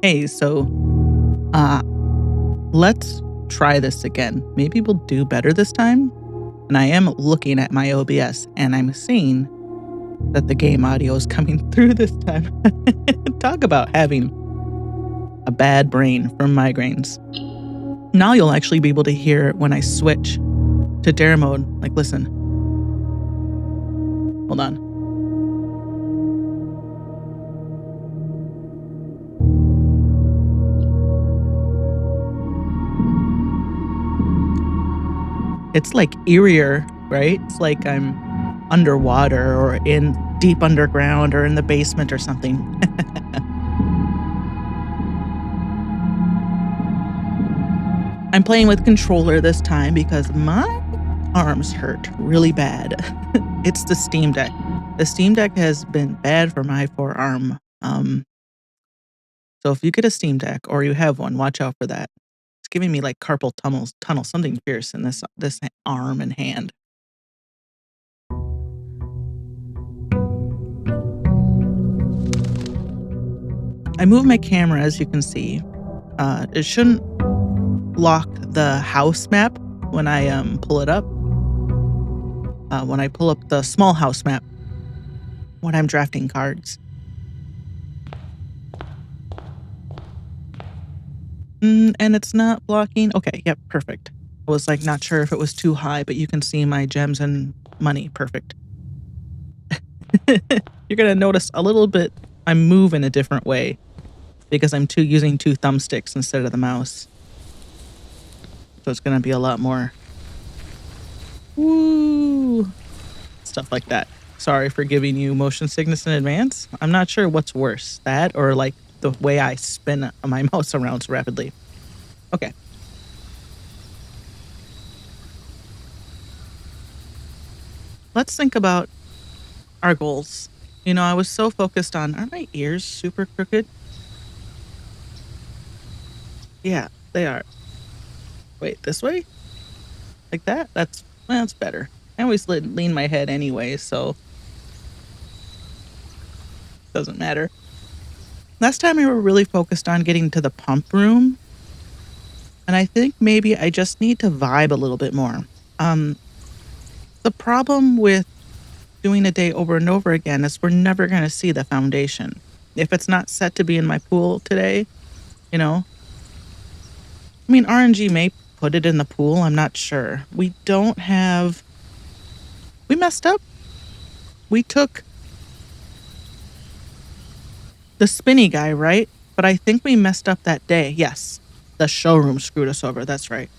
Hey, uh, let's try this again. Maybe we'll do better this time. And I am looking at my OBS and I'm seeing that the game audio is coming through this time. Talk about having a bad brain from migraines. Now you'll actually be able to hear it when I switch to dare mode. Like, listen. Hold on. It's like eerier, right? It's like I'm underwater or in deep underground or in the basement or something. I'm playing with controller this time because my arms hurt really bad. It's the Steam Deck. The Steam Deck has been bad for my forearm. So if you get a Steam Deck or you have one, watch out for that. It's giving me like carpal tunnel, something fierce in this arm and hand. I move my camera, as you can see. It shouldn't lock the house map when I pull it up. When I pull up the small house map when I'm drafting cards. And it's not blocking. Okay, yep, perfect. I was like not sure if it was too high, but you can see my gems and money. Perfect. You're gonna notice a little bit I move in a different way because I'm using two thumbsticks instead of the mouse. So it's gonna be a lot more woo stuff like that. Sorry for giving you motion sickness in advance. I'm not sure what's worse, that or like the way I spin my mouse around so rapidly. Okay. Let's think about our goals. You know, I was so focused on, are my ears super crooked? Yeah, they are. Wait, this way? Like that? That's better. I always lean my head anyway, so doesn't matter. Last time we were really focused on getting to the pump room. And I think maybe I just need to vibe a little bit more. The problem with doing a day over and over again is we're never going to see the foundation. If it's not set to be in my pool today, you know, I mean, RNG may put it in the pool. I'm not sure. We messed up. We took the spinny guy, right? But I think we messed up that day. Yes. The showroom screwed us over. That's right.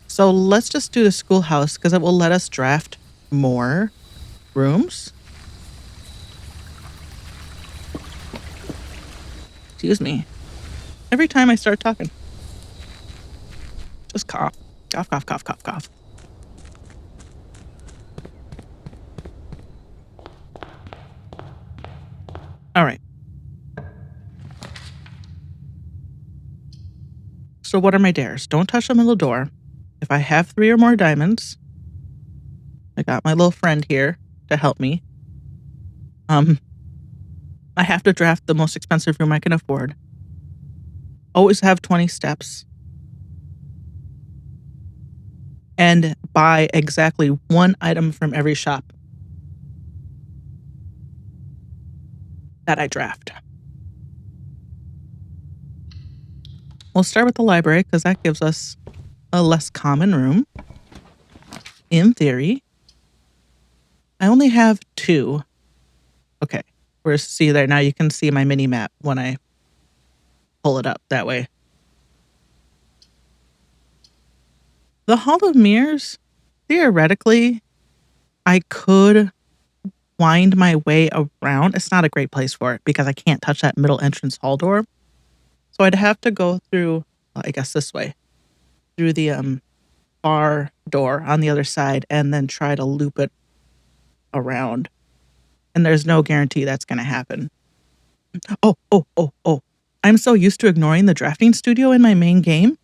So let's just do the schoolhouse because it will let us draft more rooms. Excuse me. Every time I start talking, just cough. Cough, cough, cough, cough, cough. All right. So what are my dares? Don't touch the middle door. If I have 3 or more diamonds, I got my little friend here to help me. I have to draft the most expensive room I can afford. Always have 20 steps. And buy exactly 1 item from every shop that I draft. We'll start with the library because that gives us a less common room. In theory, I only have 2. Okay, see there. Now you can see my mini map when I pull it up that way. The Hall of Mirrors, theoretically, I could wind my way around. It's not a great place for it because I can't touch that middle entrance hall door. So I'd have to go through, well, I guess this way, through the bar door on the other side and then try to loop it around. And there's no guarantee that's going to happen. Oh. I'm so used to ignoring the drafting studio in my main game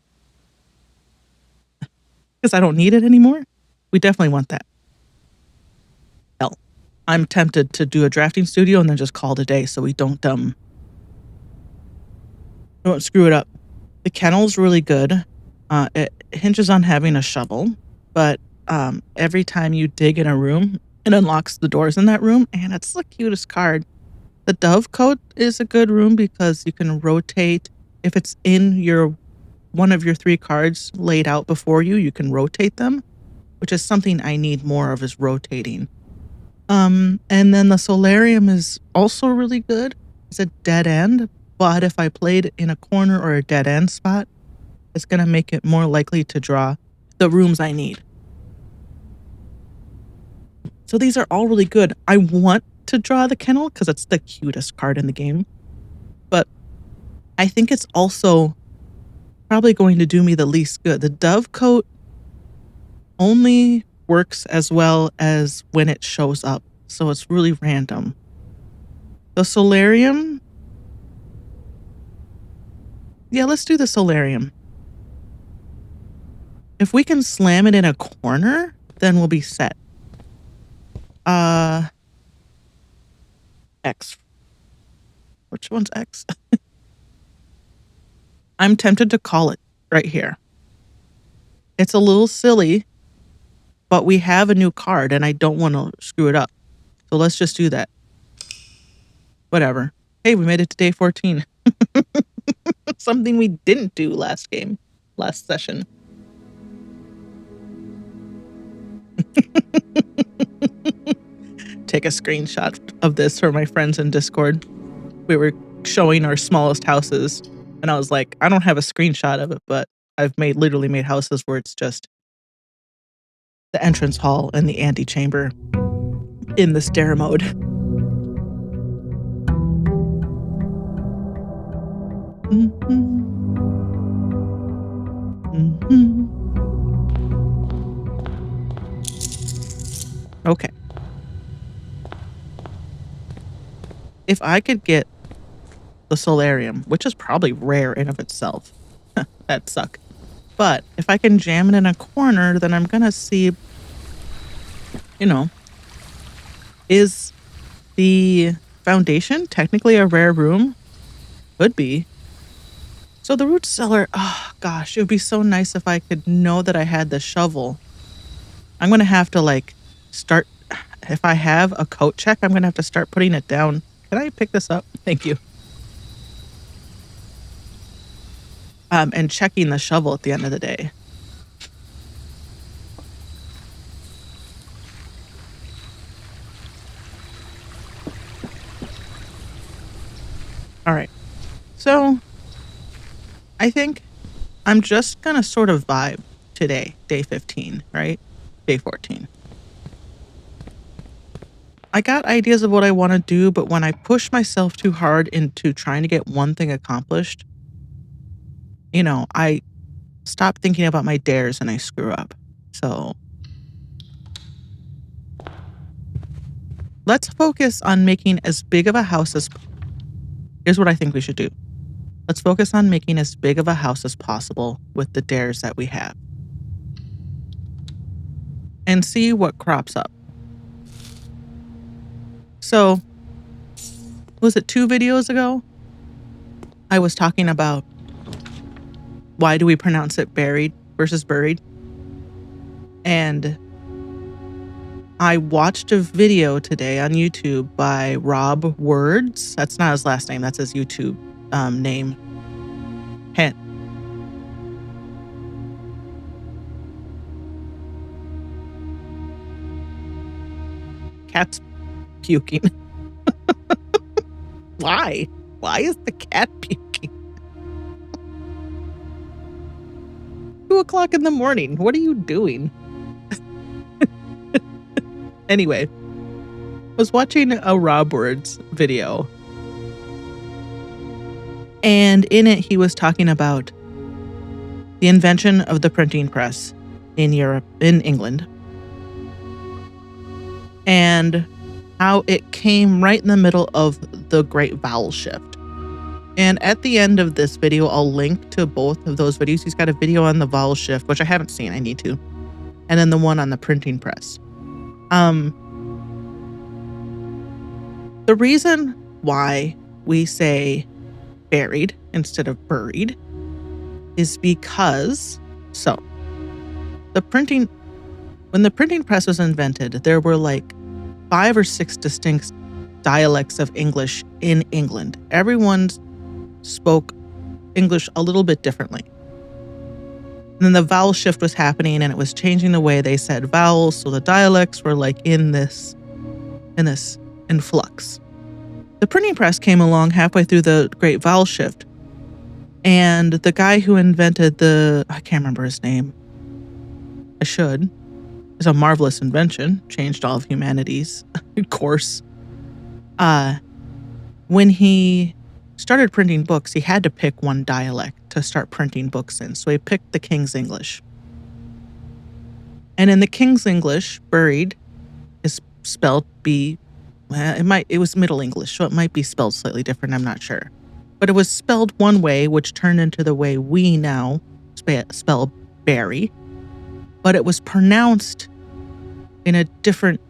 because I don't need it anymore. We definitely want that. Hell, I'm tempted to do a drafting studio and then just call it a day so we don't Don't screw it up. The kennel's really good. It hinges on having a shovel, but every time you dig in a room, it unlocks the doors in that room, and it's the cutest card. The dove coat is a good room because you can rotate. If it's in one of your 3 cards laid out before you, you can rotate them, which is something I need more of, is rotating. And then the solarium is also really good. It's a dead end, but if I played in a corner or a dead end spot, it's gonna make it more likely to draw the rooms I need. So these are all really good. I want to draw the kennel because it's the cutest card in the game, but I think it's also probably going to do me the least good. The dove coat only works as well as when it shows up, so it's really random. The solarium, yeah, let's do the solarium. If we can slam it in a corner, then we'll be set. X. Which one's X? I'm tempted to call it right here. It's a little silly, but we have a new card and I don't want to screw it up. So let's just do that. Whatever. Hey, we made it to day 14. Something we didn't do last session. Take a screenshot of this for my friends in Discord. We were showing our smallest houses, and I was like, I don't have a screenshot of it, but I've literally made houses where it's just the entrance hall and the antechamber in the stair mode. Okay. If I could get the solarium, which is probably rare in of itself, that'd suck. But if I can jam it in a corner, then I'm gonna see, is the foundation technically a rare room? Could be. So the root cellar, oh gosh, it would be so nice if I could know that I had the shovel. I'm gonna have to start, if I have a coat check, I'm gonna have to start putting it down. Can I pick this up? Thank you. And checking the shovel at the end of the day. All right. So I think I'm just gonna sort of vibe today, day 15, right? Day 14. I got ideas of what I want to do, but when I push myself too hard into trying to get one thing accomplished, I stop thinking about my dares and I screw up. So let's focus on making as big of a house as... Here's what I think we should do. Let's focus on making as big of a house as possible with the dares that we have. And see what crops up. So, was it 2 videos ago? I was talking about why do we pronounce it buried versus buried? And I watched a video today on YouTube by Rob Words. That's not his last name. That's his YouTube name. Hint. Cat's puking. Why? Why is the cat puking? 2:00 in the morning. What are you doing? Anyway, I was watching a Rob Words video. And in it, he was talking about the invention of the printing press in England. And how it came right in the middle of the Great Vowel Shift. And at the end of this video, I'll link to both of those videos. He's got a video on the vowel shift, which I haven't seen. I need to. And then the one on the printing press. The reason why we say buried instead of buried is because, so when the printing press was invented, there were like 5 or 6 distinct dialects of English in England. Everyone spoke English a little bit differently. And then the vowel shift was happening and it was changing the way they said vowels. So the dialects were like in flux. The printing press came along halfway through the great vowel shift. And the guy who invented I can't remember his name. I should. It's a marvelous invention, changed all of humanity's course. When he started printing books, he had to pick one dialect to start printing books in. So he picked the King's English. And in the King's English, buried is spelled it was Middle English, so it might be spelled slightly different, I'm not sure. But it was spelled one way, which turned into the way we now spell bury. But it was pronounced in a different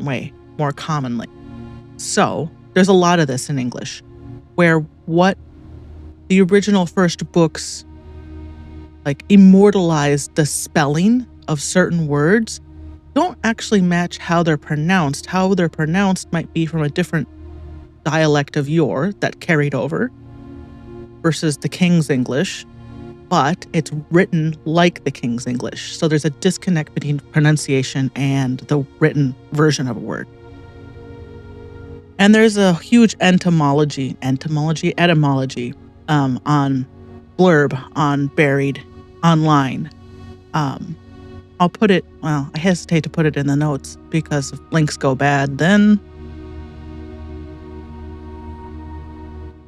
way, more commonly. So there's a lot of this in English, where what the original first books like immortalized the spelling of certain words don't actually match how they're pronounced. How they're pronounced might be from a different dialect of that carried over versus the King's English, but it's written like the King's English. So there's a disconnect between pronunciation and the written version of a word. And there's a huge etymology on blurb on Buried online. I'll put it, I hesitate to put it in the notes because if links go bad, then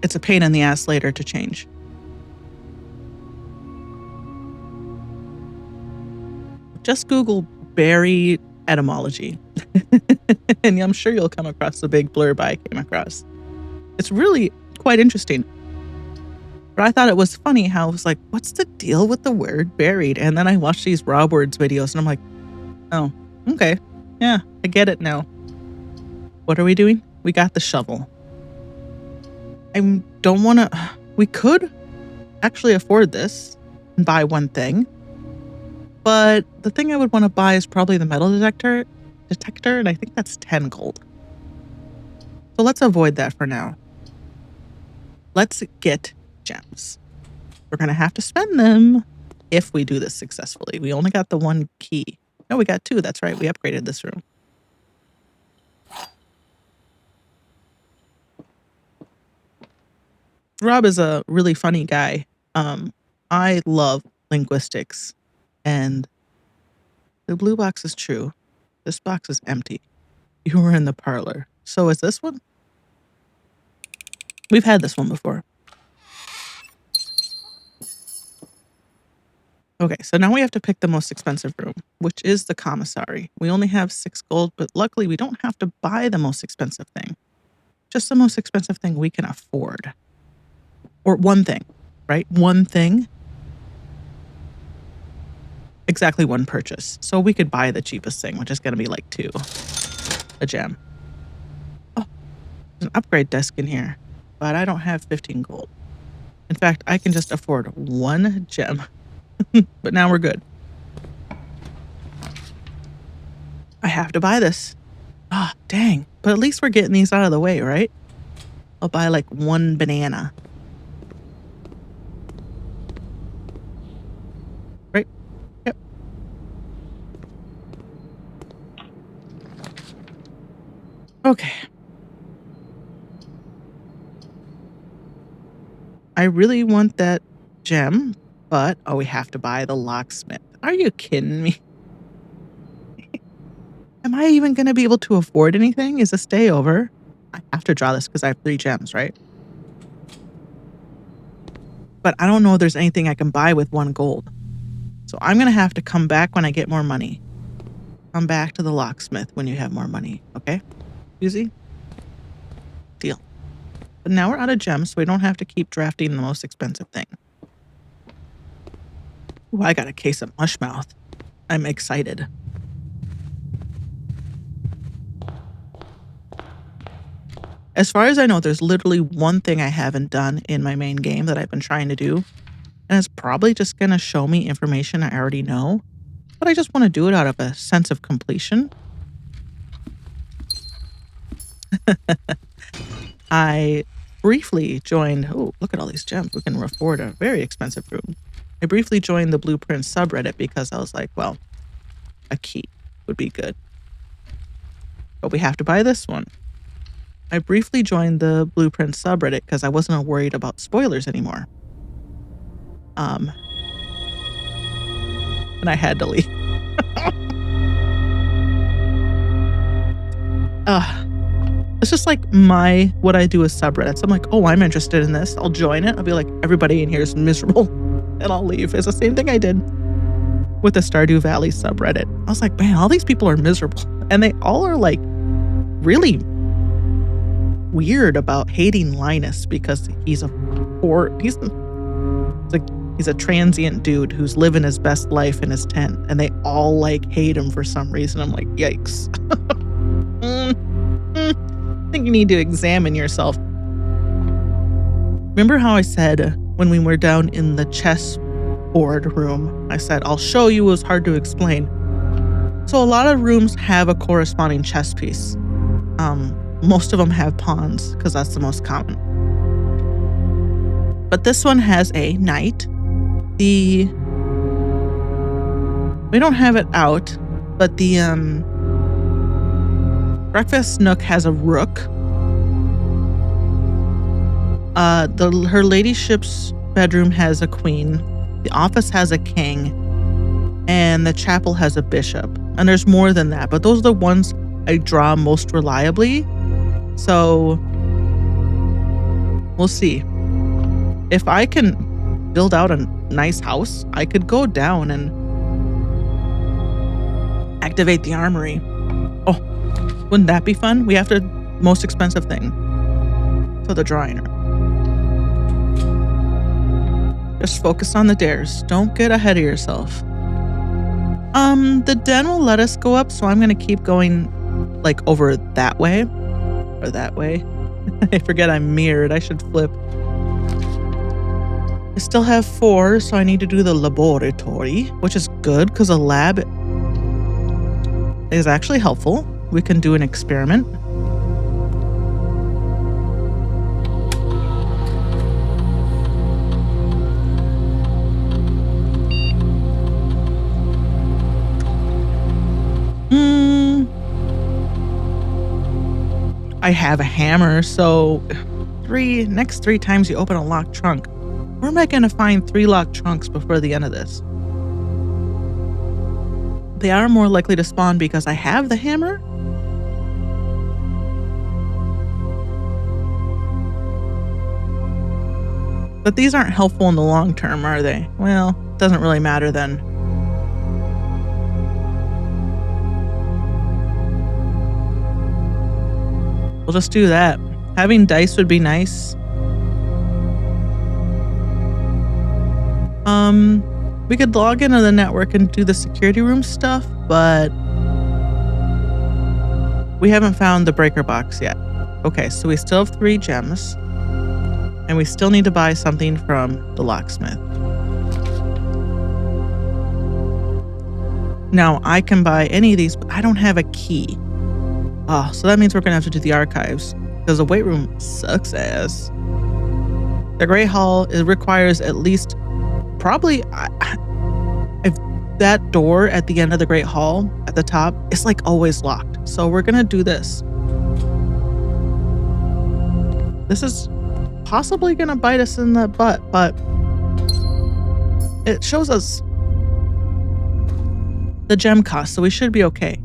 it's a pain in the ass later to change. Just Google Buried etymology. And I'm sure you'll come across the big blurb I came across. It's really quite interesting. But I thought it was funny how I was like, what's the deal with the word buried? And then I watched these Rob Words videos and I'm like, oh, okay. Yeah, I get it now. What are we doing? We got the shovel. We could actually afford this and buy one thing. But the thing I would want to buy is probably the metal detector, and I think that's 10 gold. So let's avoid that for now. Let's get gems. We're going to have to spend them if we do this successfully. We only got the one key. No, we got 2. That's right. We upgraded this room. Rob is a really funny guy. I love linguistics. And the blue box is true. This box is empty. You were in the parlor. So is this one? We've had this one before. Okay, so now we have to pick the most expensive room, which is the commissary. We only have 6 gold, but luckily we don't have to buy the most expensive thing. Just the most expensive thing we can afford. Or one thing, right? One thing. Exactly one purchase. So we could buy the cheapest thing, which is going to be like 2. A gem. Oh, there's an upgrade desk in here, but I don't have 15 gold. In fact, I can just afford 1 gem. But now we're good. I have to buy this. Ah, dang. But at least we're getting these out of the way, right? I'll buy like 1 banana. Right? Yep. Okay. I really want that gem, but we have to buy the locksmith. Are you kidding me? Am I even going to be able to afford anything? Is a stay over? I have to draw this because I have 3 gems, right? But I don't know if there's anything I can buy with 1 gold. So I'm going to have to come back when I get more money. Come back to the locksmith when you have more money, okay? Easy? Deal. But now we're out of gems, so we don't have to keep drafting the most expensive thing. Ooh, I got a case of mushmouth. I'm excited. As far as I know, there's literally one thing I haven't done in my main game that I've been trying to do, and it's probably just gonna show me information I already know, but I just wanna do it out of a sense of completion. I briefly joined oh, look at all these gems. We can afford a very expensive room. I briefly joined the Blueprint subreddit because I was like, well, a key would be good. But we have to buy this one. I briefly joined the Blueprint subreddit because I wasn't worried about spoilers anymore. And I had to leave. It's just like what I do with subreddits. I'm like, oh, I'm interested in this. I'll join it. I'll be like, everybody in here is miserable, and I'll leave. It's the same thing I did with the Stardew Valley subreddit. I was like, man, all these people are miserable, and they all are like really weird about hating Linus because he's a transient dude who's living his best life in his tent, and they all like hate him for some reason. I'm like, yikes. I think you need to examine yourself. Remember how I said when we were down in the chessboard room, I said, I'll show you, it was hard to explain. So a lot of rooms have a corresponding chess piece. Most of them have pawns because that's the most common. But this one has a knight. We don't have it out, but the breakfast nook has a rook. Her ladyship's bedroom has a queen. The office has a king. And the chapel has a bishop. And there's more than that, but those are the ones I draw most reliably. So we'll see. If I can build out a nice house, I could go down and activate the armory. Oh, wouldn't that be fun? We have the most expensive thing. So the drawing room. Just focus on the dares. Don't get ahead of yourself. The den will let us go up, so I'm gonna keep going like over that way. Or that way. I forget I'm mirrored. I should flip. I still have 4, so I need to do the laboratory, which is good because a lab is actually helpful. We can do an experiment. I have a hammer, so next 3 times you open a locked trunk. Where am I going to find 3 locked trunks before the end of this? They are more likely to spawn because I have the hammer. But these aren't helpful in the long term, are they? Well, doesn't really matter then. We'll just do that. Having dice would be nice. We could log into the network and do the security room stuff, but we haven't found the breaker box yet. Okay, so we still have 3 gems, and we still need to buy something from the locksmith. Now, I can buy any of these, but I don't have a key. Oh, so that means we're gonna have to do the archives, because the weight room sucks ass. The Great Hall, it requires at least probably if that door at the end of the Great Hall at the top, it's like always locked. So we're gonna do this. This is possibly gonna bite us in the butt, but it shows us the gem cost, so we should be okay.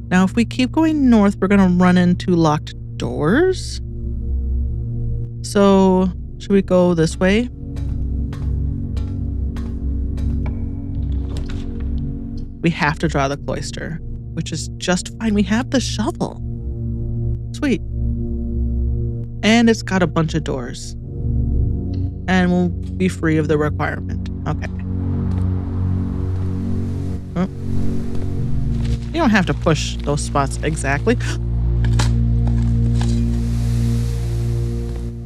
Now, if we keep going north, we're gonna run into locked doors. So should we go this way? We have to draw the cloister, which is just fine. We have the shovel. Sweet. And it's got a bunch of doors. And we'll be free of the requirement. Okay. Oh. You don't have to push those spots exactly.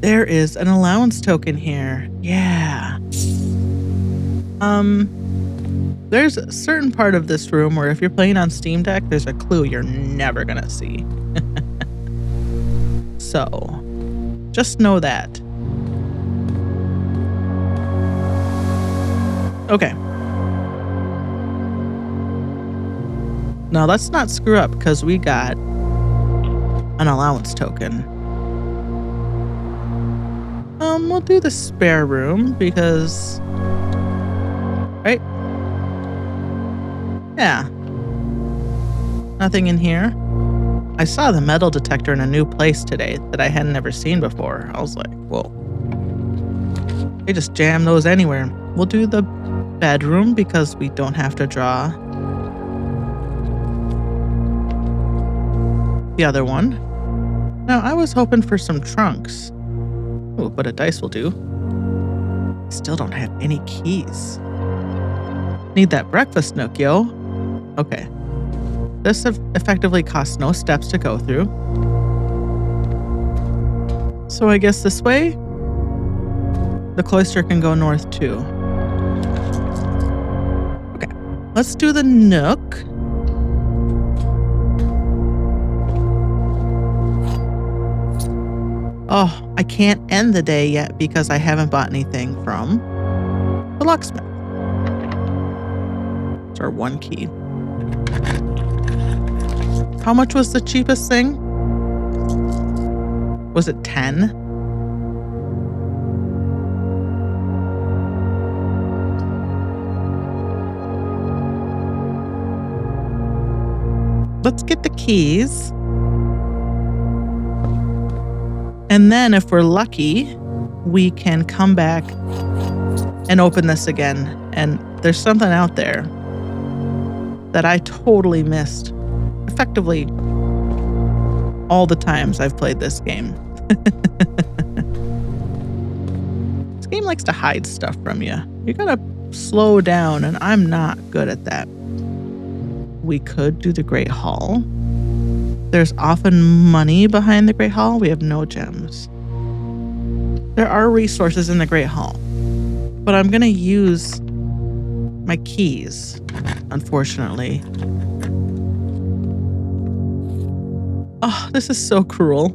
There is an allowance token here. Yeah. There's a certain part of this room where if you're playing on Steam Deck, there's a clue you're never gonna see. So, just know that. Okay. Now let's not screw up because we got an allowance token. We'll do the spare room because, right? Yeah. Nothing in here. I saw the metal detector in a new place today that I had never seen before. I was like, whoa. They just jam those anywhere. We'll do the bedroom because we don't have to draw the other one. Now, I was hoping for some trunks. Ooh, but a dice will do. Still don't have any keys. Need that breakfast nook, yo. Okay. This effectively costs no steps to go through. So I guess this way, the cloister can go north too. Okay, let's do the nook. Oh, I can't end the day yet because I haven't bought anything from the locksmith. It's our one key. How much was the cheapest thing? Was it 10? Let's get the keys. And then if we're lucky, we can come back and open this again. And there's something out there that I totally missed. Effectively, all the times I've played this game. This game likes to hide stuff from you. You gotta slow down, and I'm not good at that. We could do the Great Hall. There's often money behind the Great Hall. We have no gems. There are resources in the Great Hall, but I'm gonna use my keys, unfortunately. Oh, this is so cruel.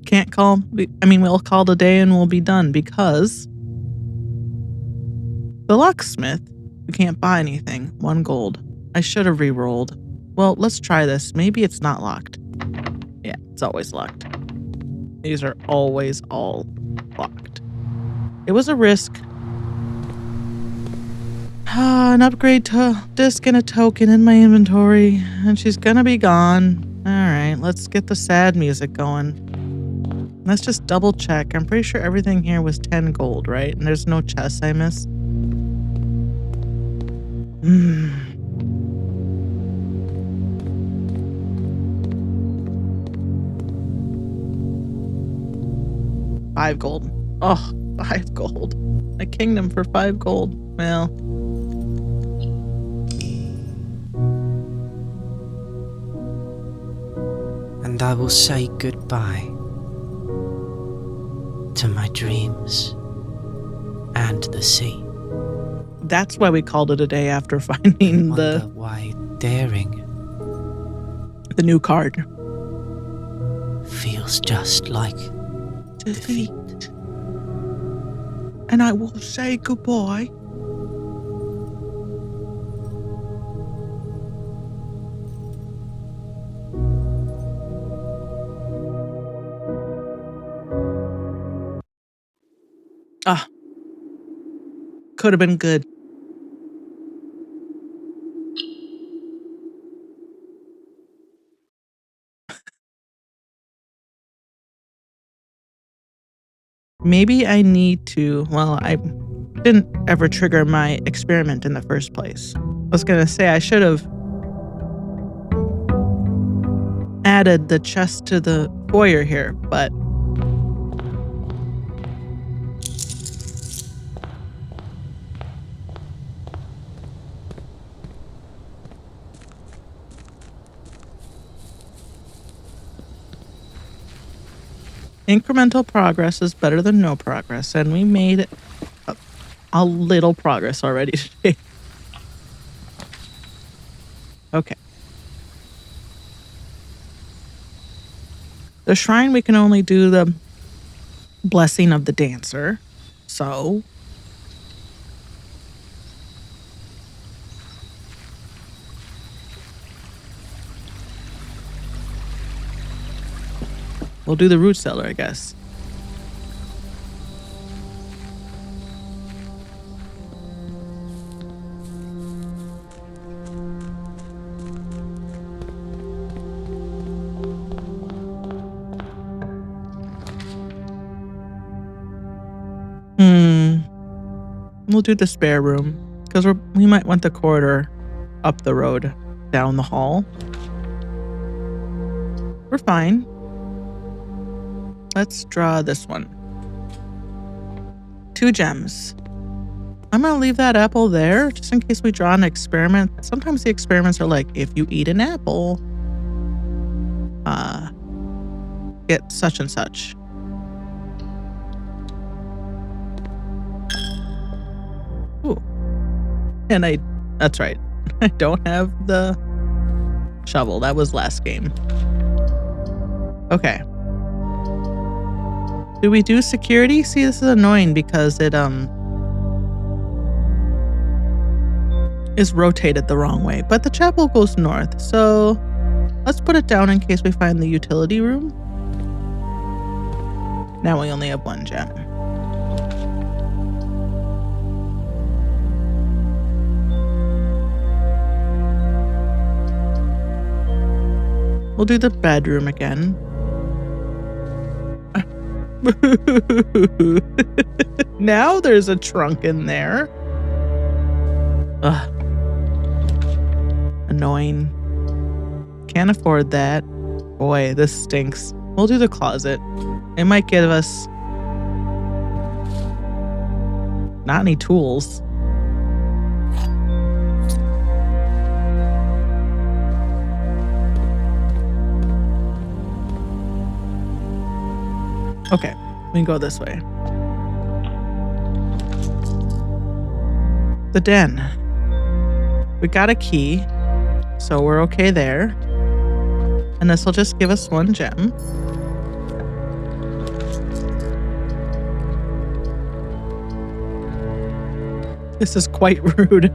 Can't call. We'll call it a day and we'll be done because the locksmith, we can't buy anything. 1 gold. I should have re-rolled. Well, let's try this. Maybe it's not locked. Yeah, it's always locked. These are always all locked. It was a risk. An upgrade disc and a token in my inventory, and she's gonna be gone. All right, let's get the sad music going. Let's just double check. I'm pretty sure everything here was 10 gold, right? And there's no chests I missed. 5 gold. Oh, 5 gold. A kingdom for 5 gold. Well. And I will say goodbye to my dreams and the sea. That's why we called it a day after finding Wonder why daring the new card. Feels just like defeat. And I will say goodbye. Ah, could have been good. Maybe I need to, well, I didn't ever trigger my experiment in the first place. I was going to say I should have added the chest to the foyer here, but incremental progress is better than no progress, and we made a little progress already today. Okay. The shrine, we can only do the blessing of the dancer. So we'll do the root cellar, I guess. We'll do the spare room because we might want the corridor up the road, down the hall. We're fine. Let's draw this one. 2 gems. I'm going to leave that apple there just in case we draw an experiment. Sometimes the experiments are like, if you eat an apple, get such and such. Ooh. And that's right. I don't have the shovel. That was last game. Okay. Do we do security? See, this is annoying because it is rotated the wrong way, but the chapel goes north. So let's put it down in case we find the utility room. Now we only have 1 gem. We'll do the bedroom again. Now there's a trunk in there. Ugh. Annoying. Can't afford that. Boy, this stinks. We'll do the closet. It might give us not any tools. Okay, we can go this way. The den. We got a key, so we're okay there. And this will just give us 1 gem. This is quite rude.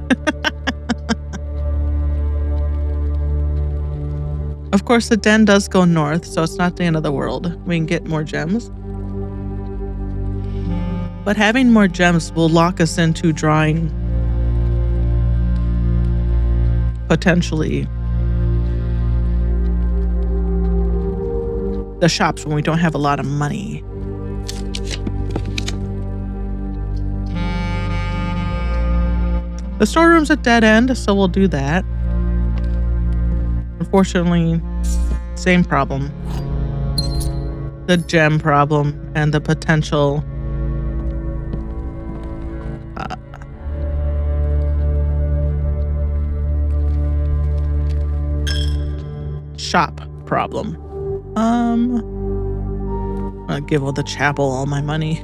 Of course, the den does go north, so it's not the end of the world. We can get more gems. But having more gems will lock us into drawing potentially the shops when we don't have a lot of money. The storeroom's a dead end, so we'll do that. Unfortunately, same problem. The gem problem and the potential shop problem. I'll give the chapel all my money.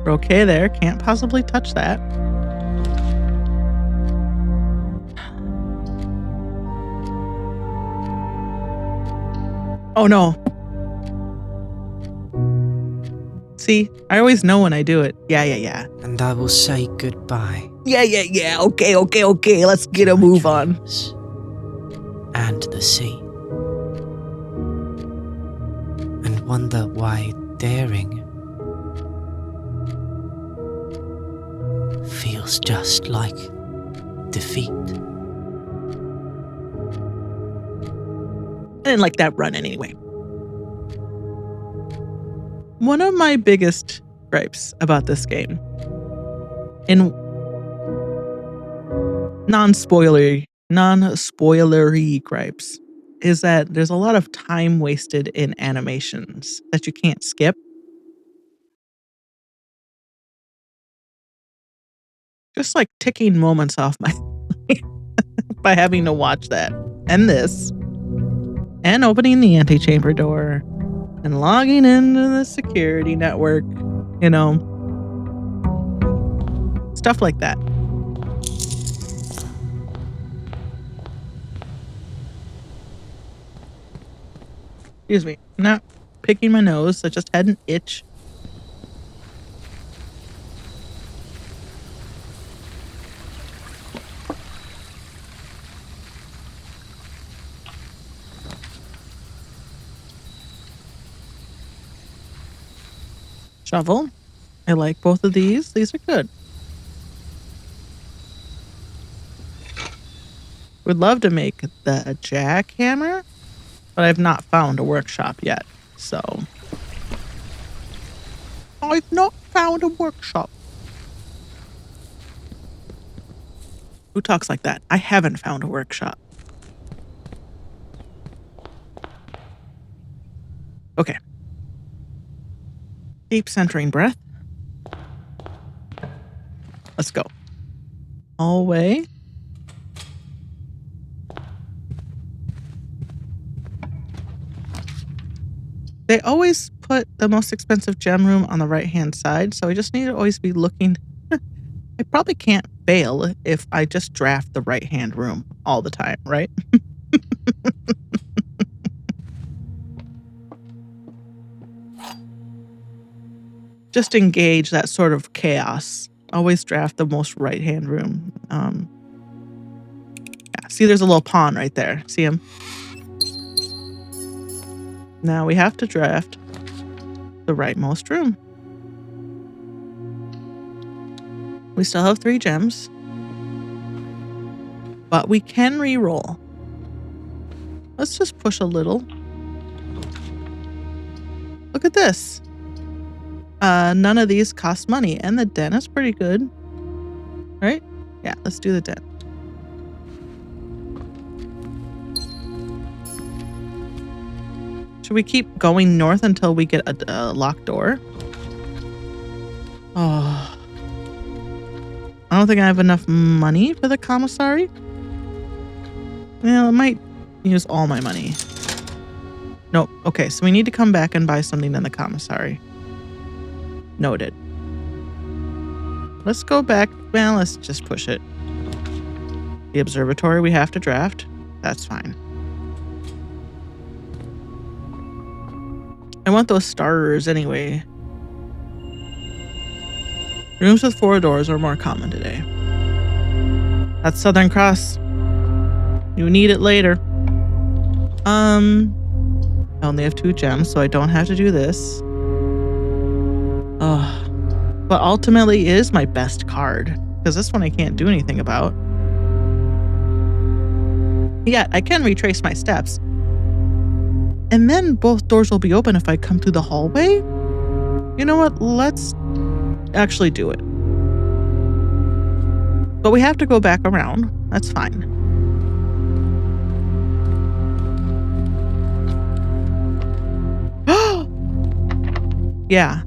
We're okay there. Can't possibly touch that. Oh no. See, I always know when I do it. Yeah. And I will say goodbye. Yeah. Okay. Let's get a move on. And the sea. And wonder why daring feels just like defeat. I didn't like that run anyway. One of my biggest gripes about this game, in non-spoilery gripes is that there's a lot of time wasted in animations that you can't skip. Just like ticking moments off my by having to watch that and this and opening the antechamber door and logging into the security network, you know, stuff like that. Excuse me. Not picking my nose. I just had an itch. Shovel. I like both of these. These are good. Would love to make the jackhammer, but I've not found a workshop yet. So I've not found a workshop. Who talks like that? I haven't found a workshop. Okay. Deep centering breath. Let's go. Hallway. They always put the most expensive gem room on the right-hand side, so I just need to always be looking. I probably can't fail if I just draft the right-hand room all the time, right? Just engage that sort of chaos. Always draft the most right-hand room. Yeah, see, there's a little pawn right there. See him? Now we have to draft the rightmost room. We still have 3 gems, but we can re-roll. Let's just push a little. Look at this. None of these cost money, and the den is pretty good, right? Yeah, let's do the den. Should we keep going north until we get a locked door? Oh, I don't think I have enough money for the commissary. Well, I might use all my money. Nope. Okay, so we need to come back and buy something in the commissary. Noted. Let's go back. Well, let's just push it. The observatory we have to draft. That's fine. I want those stars anyway. Rooms with 4 doors are more common today. That's Southern Cross. You need it later. I only have 2 gems, so I don't have to do this. But ultimately is my best card, because this one I can't do anything about. Yet I can retrace my steps. And then both doors will be open if I come through the hallway. You know what? Let's actually do it. But we have to go back around. That's fine. Yeah.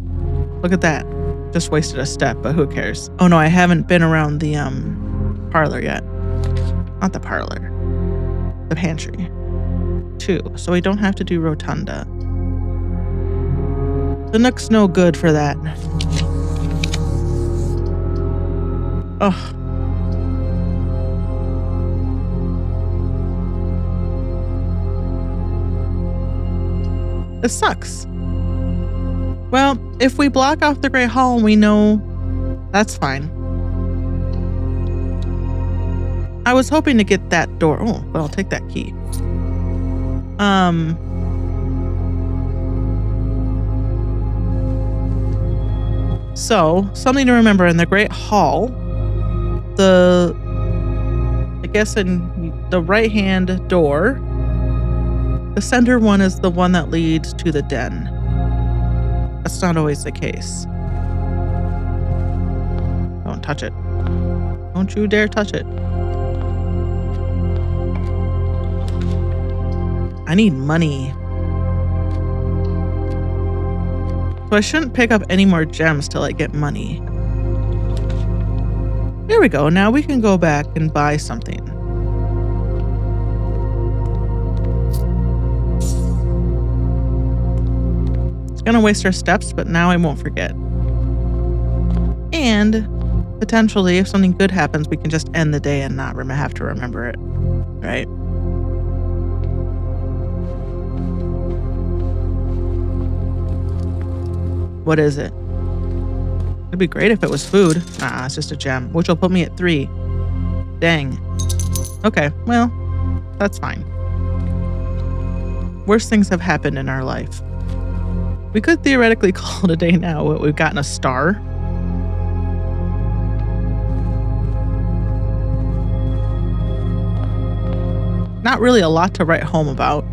Look at that. Just wasted a step, but who cares? Oh no, I haven't been around the parlor yet. Not the parlor. The pantry. 2, so we don't have to do rotunda. The nook's no good for that. Ugh. This sucks. Well, if we block off the Great Hall, we know that's fine. I was hoping to get that door. Oh, but I'll take that key. So, something to remember in the Great Hall, I guess in the right-hand door, the center one is the one that leads to the den. That's not always the case. Don't touch it. Don't you dare touch it. I need money. So I shouldn't pick up any more gems till I get money. There we go. Now we can go back and buy something. It's gonna waste our steps, but now I won't forget. And potentially, if something good happens, we can just end the day and not have to remember it, right? What is it? It'd be great if it was food. Nah, it's just a gem, which will put me at 3. Dang. Okay, well, that's fine. Worse things have happened in our life. We could theoretically call it a day now. We've gotten a star. Not really a lot to write home about.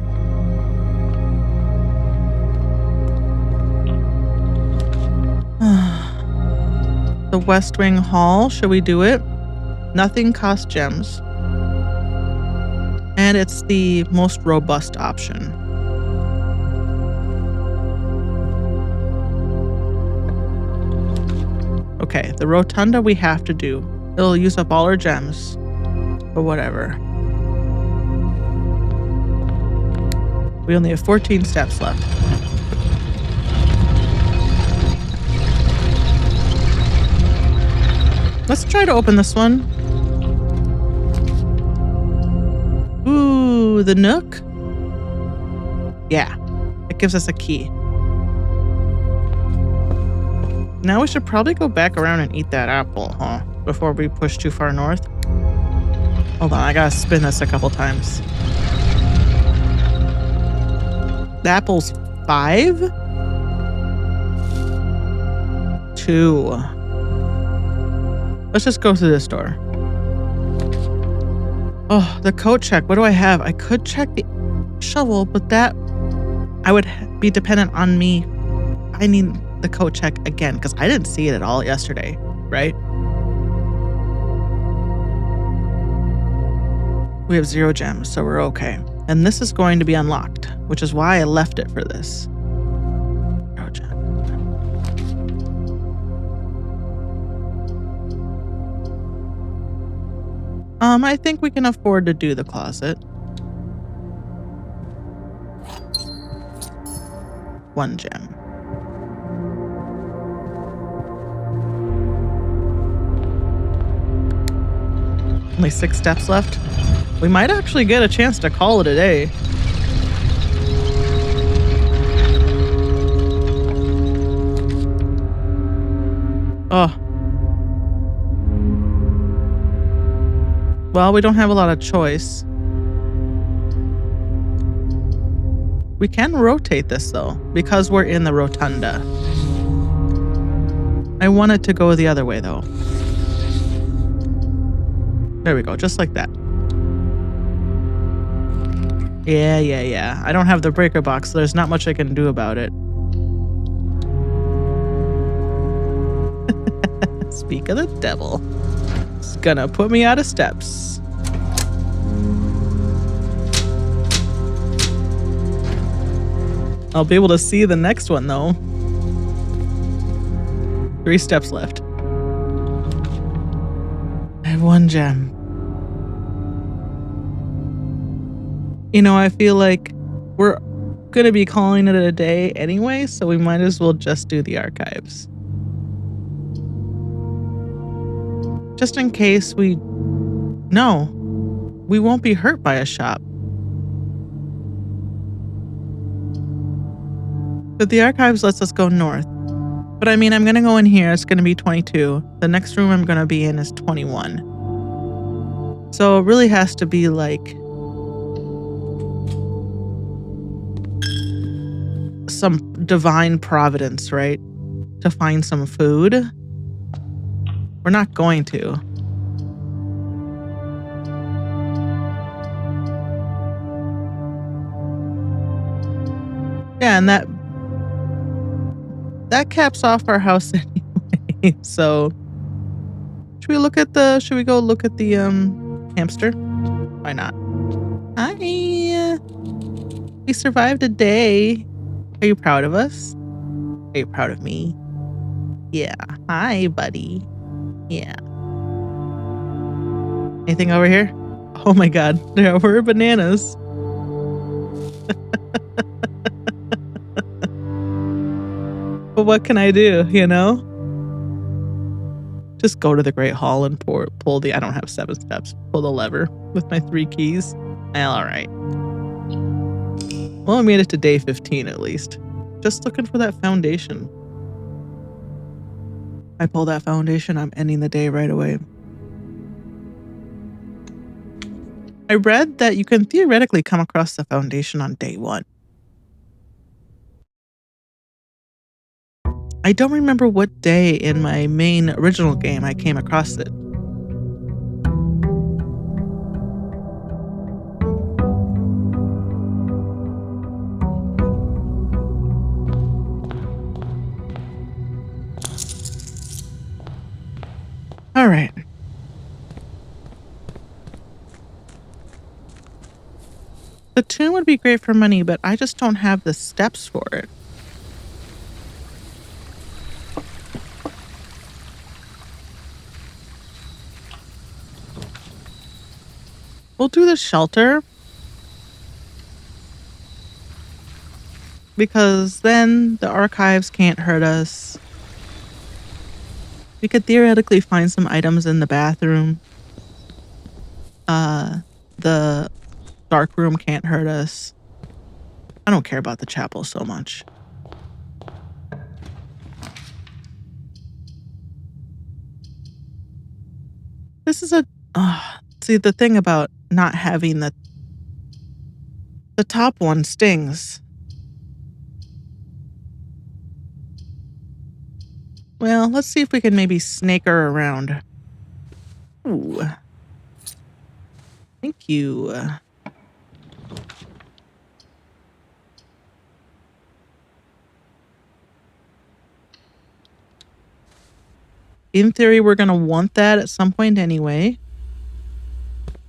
The West Wing Hall, should we do it? Nothing costs gems. And it's the most robust option. Okay, the rotunda we have to do. It'll use up all our gems, but whatever. We only have 14 steps left. Let's try to open this one. Ooh, the Nook? Yeah, it gives us a key. Now we should probably go back around and eat that apple, huh? Before we push too far north. Hold on, I gotta spin this a couple times. The apple's 5? 2. Let's just go through this door. Oh, the coat check. What do I have? I could check the shovel, but that I would be dependent on me. I need the coat check again because I didn't see it at all yesterday, right? We have 0 gems, so we're okay. And this is going to be unlocked, which is why I left it for this. 0 gems. I think we can afford to do the closet. 1 gem. Only 6 steps left. We might actually get a chance to call it a day. Oh. Well, we don't have a lot of choice. We can rotate this though, because we're in the rotunda. I want it to go the other way though. There we go, just like that. Yeah. I don't have the breaker box, so there's not much I can do about it. Speak of the devil. It's gonna put me out of steps. I'll be able to see the next one though. 3 steps left. I have 1 gem. You know, I feel like we're gonna be calling it a day anyway, so we might as well just do the archives. Just in case we... No, we won't be hurt by a shop. But the archives lets us go north. But I mean, I'm gonna go in here, it's gonna be 22. The next room I'm gonna be in is 21. So it really has to be like... some divine providence, right? To find some food. We're not going to. Yeah, and that caps off our house anyway. So should we go look at the hamster? Why not? Hi. We survived a day. Are you proud of us? Are you proud of me? Yeah. Hi, buddy. Yeah. Anything over here? Oh my god, there were bananas. But what can I do, you know? Just go to the Great Hall and pull the I don't have 7 steps. Pull the lever with my 3 keys. Well, alright. Well, I made it to day 15 at least. Just looking for that foundation. I pull that foundation, I'm ending the day right away. I read that you can theoretically come across the foundation on day 1. I don't remember what day in my main original game I came across it. Alright. The tomb would be great for money, but I just don't have the steps for it. We'll do the shelter. Because then the archives can't hurt us. We could theoretically find some items in the bathroom. The dark room can't hurt us. I don't care about the chapel so much. This is a see, the thing about not having the top one stings. Well, let's see if we can maybe snake her around. Ooh. Thank you. In theory, we're gonna want that at some point anyway.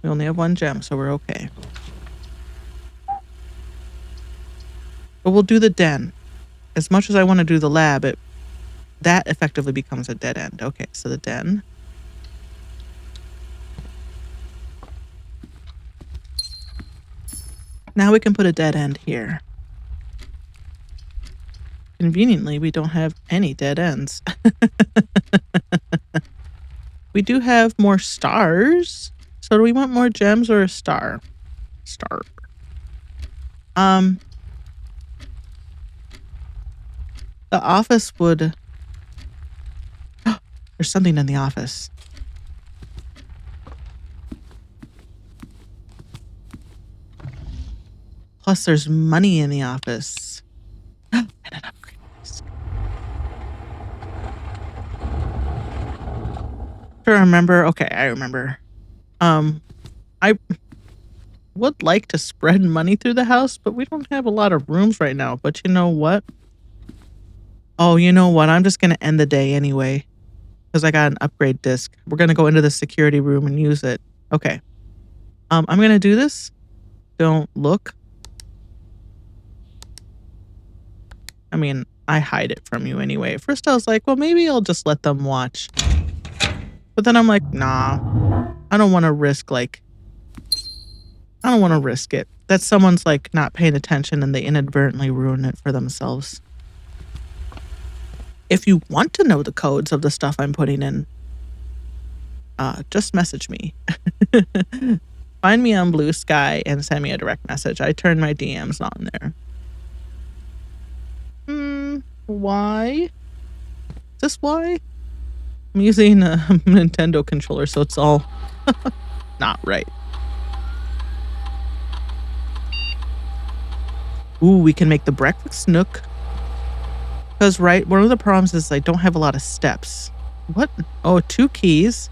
We only have 1 gem, so we're okay. But we'll do the den. As much as I want to do the lab, that effectively becomes a dead end. Okay, so the den. Now we can put a dead end here. Conveniently, we don't have any dead ends. We do have more stars. So do we want more gems or a star? Star. The office would... There's something in the office. Plus, there's money in the office. And an upgrade disc. To remember... Okay, I remember. I would like to spread money through the house, but we don't have a lot of rooms right now. But you know what? Oh, you know what? I'm just going to end the day anyway. Because I got an upgrade disc. We're going to go into the security room and use it. Okay. I'm going to do this. Don't look. I mean, I hide it from you anyway. At first I was like, well, maybe I'll just let them watch. But then I'm like, nah. I don't want to risk it. That someone's like not paying attention and they inadvertently ruin it for themselves. If you want to know the codes of the stuff I'm putting in, just message me. Find me on Blue Sky and send me a direct message. I turn my DMs on there. Why? Is this why? I'm using a Nintendo controller, so it's all not right. Ooh, we can make the breakfast nook. Because, right, one of the problems is I don't have a lot of steps. What? Oh, 2 keys.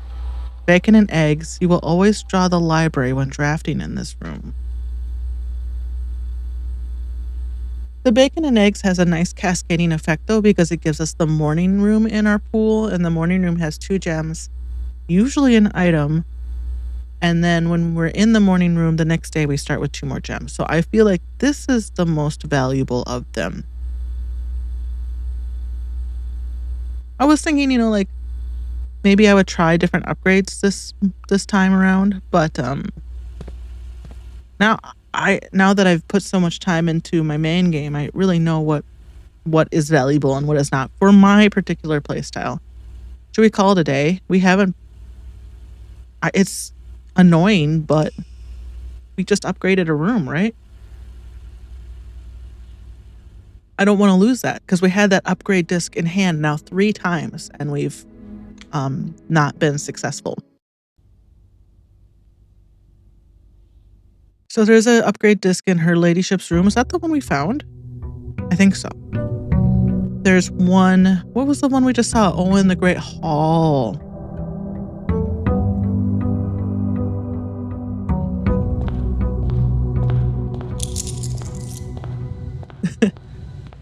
Bacon and eggs. You will always draw the library when drafting in this room. The bacon and eggs has a nice cascading effect, though, because it gives us the morning room in our pool, and the morning room has 2 gems, usually an item, And then when we're in the morning room, the next day we start with 2 more gems. So I feel like this is the most valuable of them. I was thinking, like maybe I would try different upgrades this time around, but now that I've put so much time into my main game, I really know what is valuable and what is not for my particular playstyle. Should we call it a day? We haven't. It's annoying, but we just upgraded a room, right? I don't want to lose that because we had that upgrade disc in hand now 3 times and we've not been successful. So there's an upgrade disc in her ladyship's room. Is that the one we found? I think so. There's one. What was the one we just saw? Oh, in the Great Hall.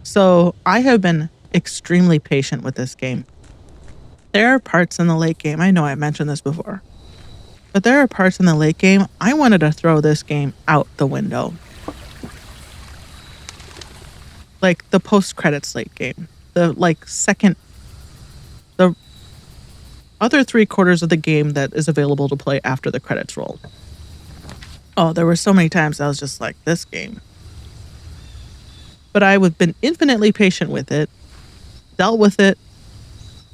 So I have been extremely patient with this game. There are parts in the late game, I know I mentioned this before, but there are parts in the late game I wanted to throw this game out the window. Like the post-credits late game. The other 3/4 of the game that is available to play after the credits roll. Oh, there were so many times I was just like, this game. But I have been infinitely patient with it, dealt with it,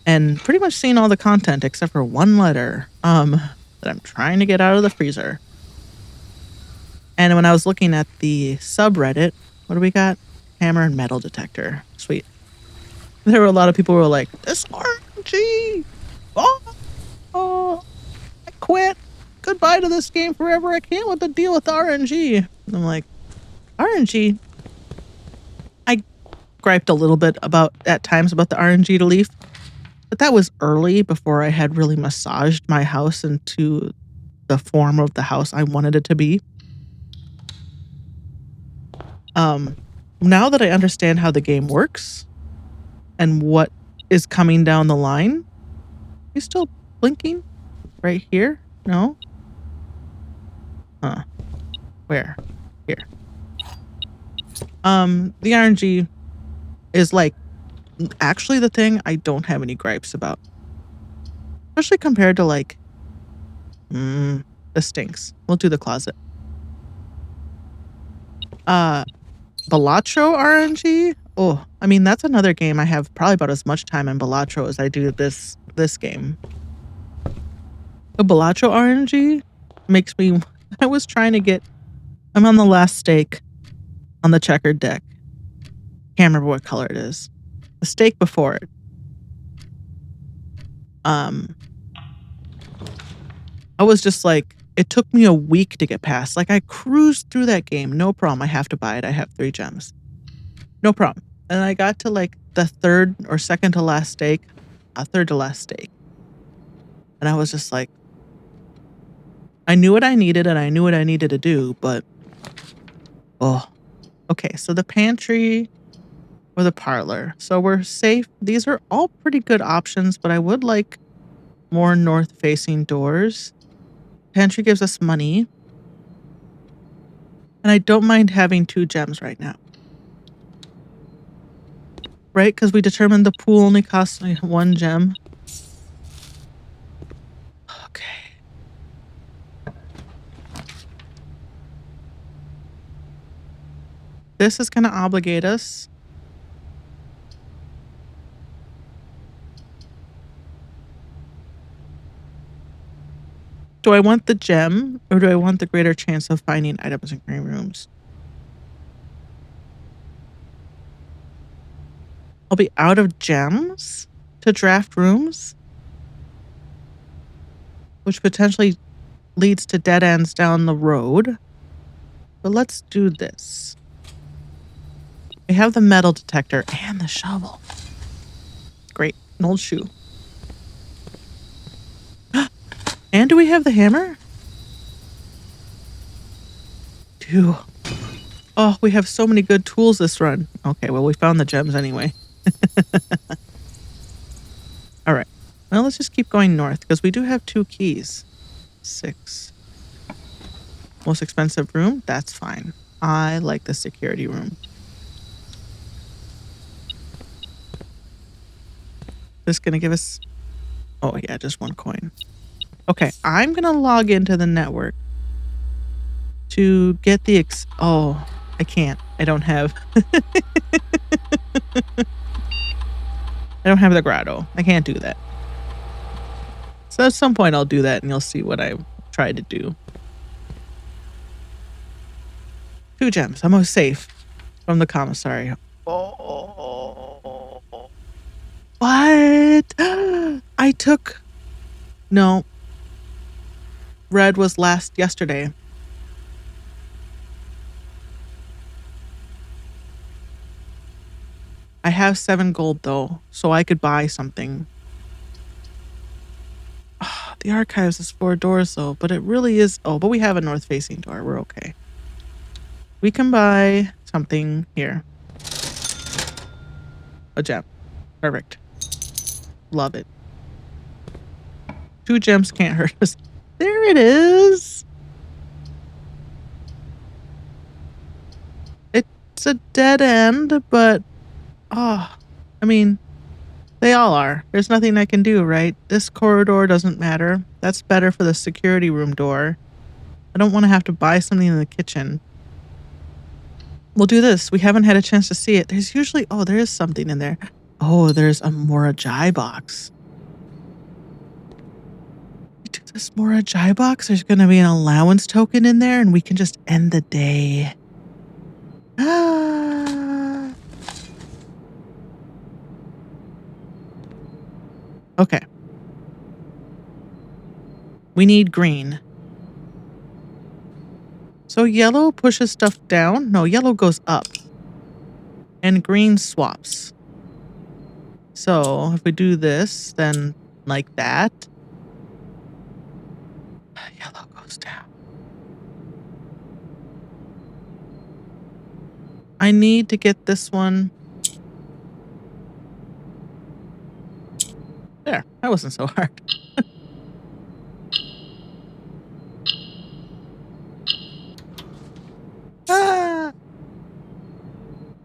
and pretty much seen all the content except for one letter that I'm trying to get out of the freezer. And when I was looking at the subreddit, what do we got? Hammer and metal detector. Sweet. There were a lot of people who were like, this RNG! Oh, I quit. Goodbye to this game forever. I can't want to deal with RNG. And I'm like, RNG? I griped a little bit at times about the RNG to Leaf, but that was early before I had really massaged my house into the form of the house I wanted it to be. Now that I understand how the game works and what is coming down the line, you still blinking right here? No? Huh. Where? Here. The RNG is like actually the thing I don't have any gripes about. Especially compared to like the stinks. We'll do the closet. Balatro RNG? Oh, I mean that's another game I have probably about as much time in Balatro as I do this game. The Balatro RNG makes me I'm on the last stake on the checkered deck. Can't remember what color it is. The stake before it. I was just like, it took me a week to get past. Like I cruised through that game. No problem. I have to buy it. I have 3 gems. No problem. And I got to like the third or second to last stake. Third to last stake. And I was just like, I knew what I needed and I knew what I needed to do, but okay, so the pantry or the parlor. So we're safe. These are all pretty good options, but I would like more north-facing doors. Pantry gives us money. And I don't mind having 2 gems right now. Right? Because we determined the pool only costs me 1 gem. Okay. This is going to obligate us. Do I want the gem or do I want the greater chance of finding items in green rooms? I'll be out of gems to draft rooms, which potentially leads to dead ends down the road. But let's do this. We have the metal detector and the shovel. Great. An old shoe. And do we have the hammer? Dude. Oh, we have so many good tools this run. Okay, well, we found the gems anyway. All right. Well, let's just keep going north because we do have 2 keys. 6. Most expensive room? That's fine. I like the security room. This gonna give us... Oh, yeah, just 1 coin. Okay, I'm gonna log into the network to get the oh, I can't. I don't have... I don't have the grotto. I can't do that. So at some point I'll do that and you'll see what I tried to do. 2 gems. I'm most safe from the commissary. Oh. What? I took... No. Red was yesterday. I have 7 gold though, so I could buy something. The archives is 4 doors though, but it really is... Oh, but we have a north-facing door. We're okay. We can buy something here. A gem. Perfect. Love it. 2 gems can't hurt us. There it is. It's a dead end, but... Oh, I mean... They all are. There's nothing I can do, right? This corridor doesn't matter. That's better for the security room door. I don't want to have to buy something in the kitchen. We'll do this. We haven't had a chance to see it. There's usually... Oh, there is something in there. Oh, there's a Morajai box. We do this Morajai box. There's going to be an allowance token in there, and we can just end the day. Ah. Okay. We need green. So yellow pushes stuff down. No, yellow goes up. And green swaps. So if we do this, then like that. Yellow goes down. I need to get this one. There, that wasn't so hard. Ah!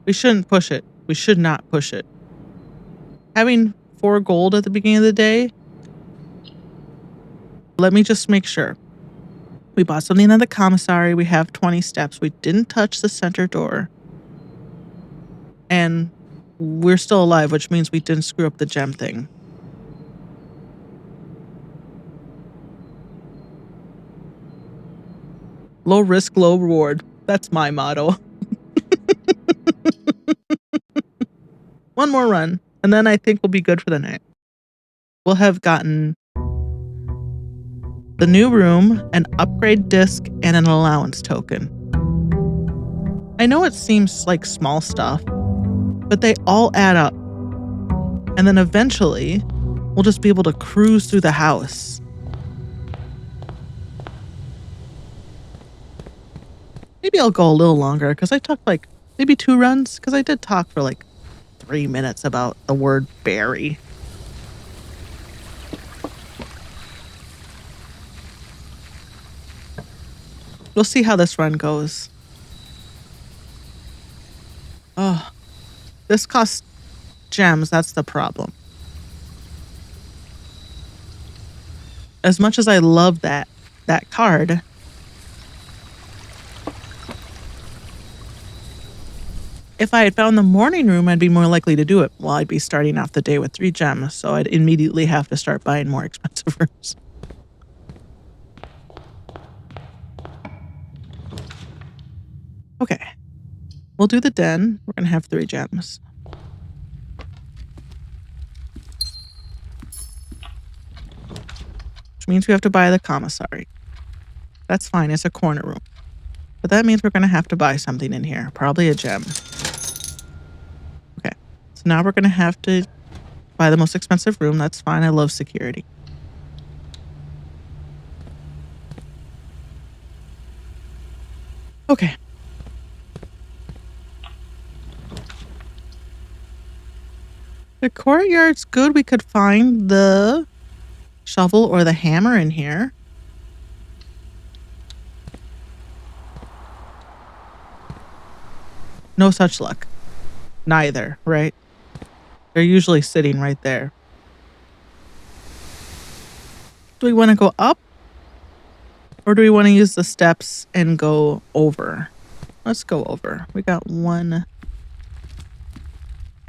We shouldn't push it. We should not push it. Having 4 gold at the beginning of the day. Let me just make sure. We bought something at the commissary. We have 20 steps. We didn't touch the center door. And we're still alive, which means we didn't screw up the gem thing. Low risk, low reward. That's my motto. 1 more run, and then I think we'll be good for the night. We'll have gotten the new room, an upgrade disc, and an allowance token. I know it seems like small stuff, but they all add up. And then eventually, we'll just be able to cruise through the house. Maybe I'll go a little longer, because I took like maybe 2 runs, because I did talk for like 3 minutes about the word berry. We'll see how this run goes. Oh, this costs gems. That's the problem. As much as I love that card, if I had found the morning room, I'd be more likely to do it. Well, I'd be starting off the day with 3 gems, so I'd immediately have to start buying more expensive rooms. Okay. We'll do the den. We're going to have 3 gems. Which means we have to buy the commissary. That's fine. It's a corner room. But that means we're going to have to buy something in here. Probably a gem. Okay. So now we're going to have to buy the most expensive room. That's fine. I love security. Okay. The courtyard's good. We could find the shovel or the hammer in here. No such luck. Neither, right? They're usually sitting right there. Do we want to go up? Or do we want to use the steps and go over? Let's go over. We got one.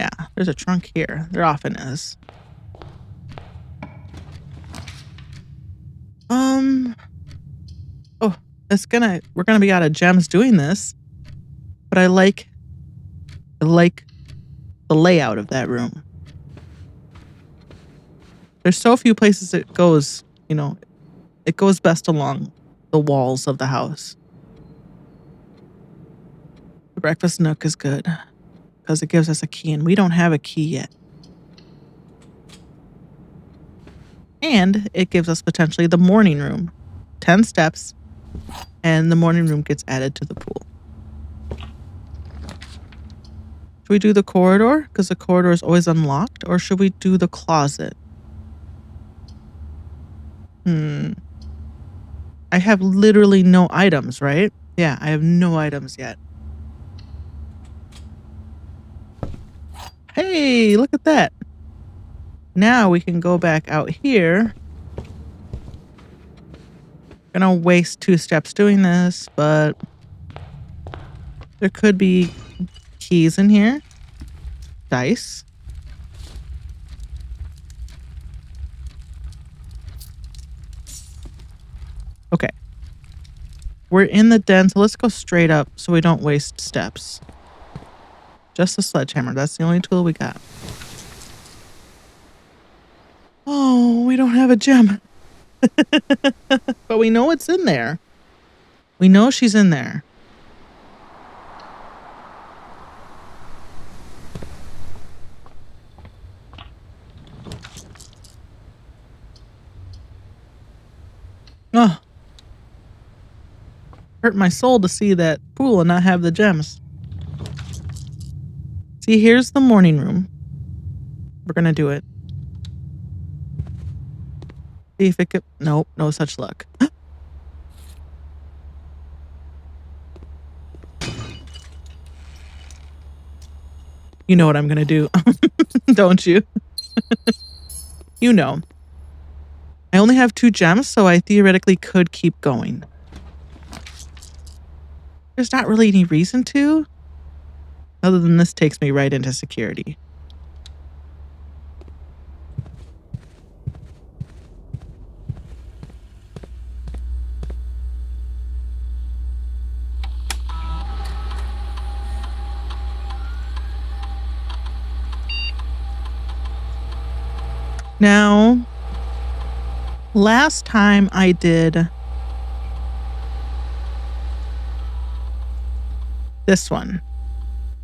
Yeah, there's a trunk here. There often is. Oh, we're gonna be out of gems doing this. But I like the layout of that room. There's so few places it goes, it goes best along the walls of the house. The breakfast nook is good because it gives us a key, and we don't have a key yet. And it gives us potentially the morning room. 10 steps, and the morning room gets added to the pool. Should we do the corridor? Because the corridor is always unlocked. Or should we do the closet? I have literally no items, right? Yeah, I have no items yet. Hey, look at that. Now we can go back out here. Gonna waste 2 steps doing this, but there could be keys in here. Dice. Okay. We're in the den, so let's go straight up so we don't waste steps. Just a sledgehammer. That's the only tool we got. Oh, we don't have a gem. But we know it's in there. We know she's in there. Oh. Hurt my soul to see that pool and not have the gems. See, here's the morning room. We're gonna do it. See if it could. Nope, no such luck. You know what I'm gonna do, don't you? You know. I only have 2 gems, so I theoretically could keep going. There's not really any reason to, other than this takes me right into security. Now, last time I did this one.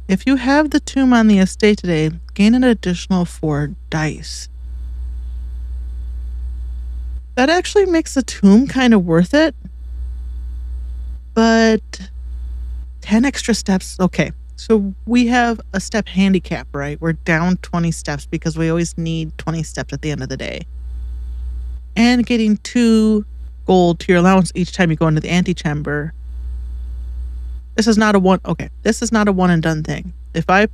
If you have the tomb on the estate today, gain an additional 4 dice. That actually makes the tomb kind of worth it. But 10 extra steps. Okay, so we have a step handicap, right? We're down 20 steps because we always need 20 steps at the end of the day. And getting 2 gold to your allowance each time you go into the antechamber. This is not a one. Okay, this is not a one and done thing. If I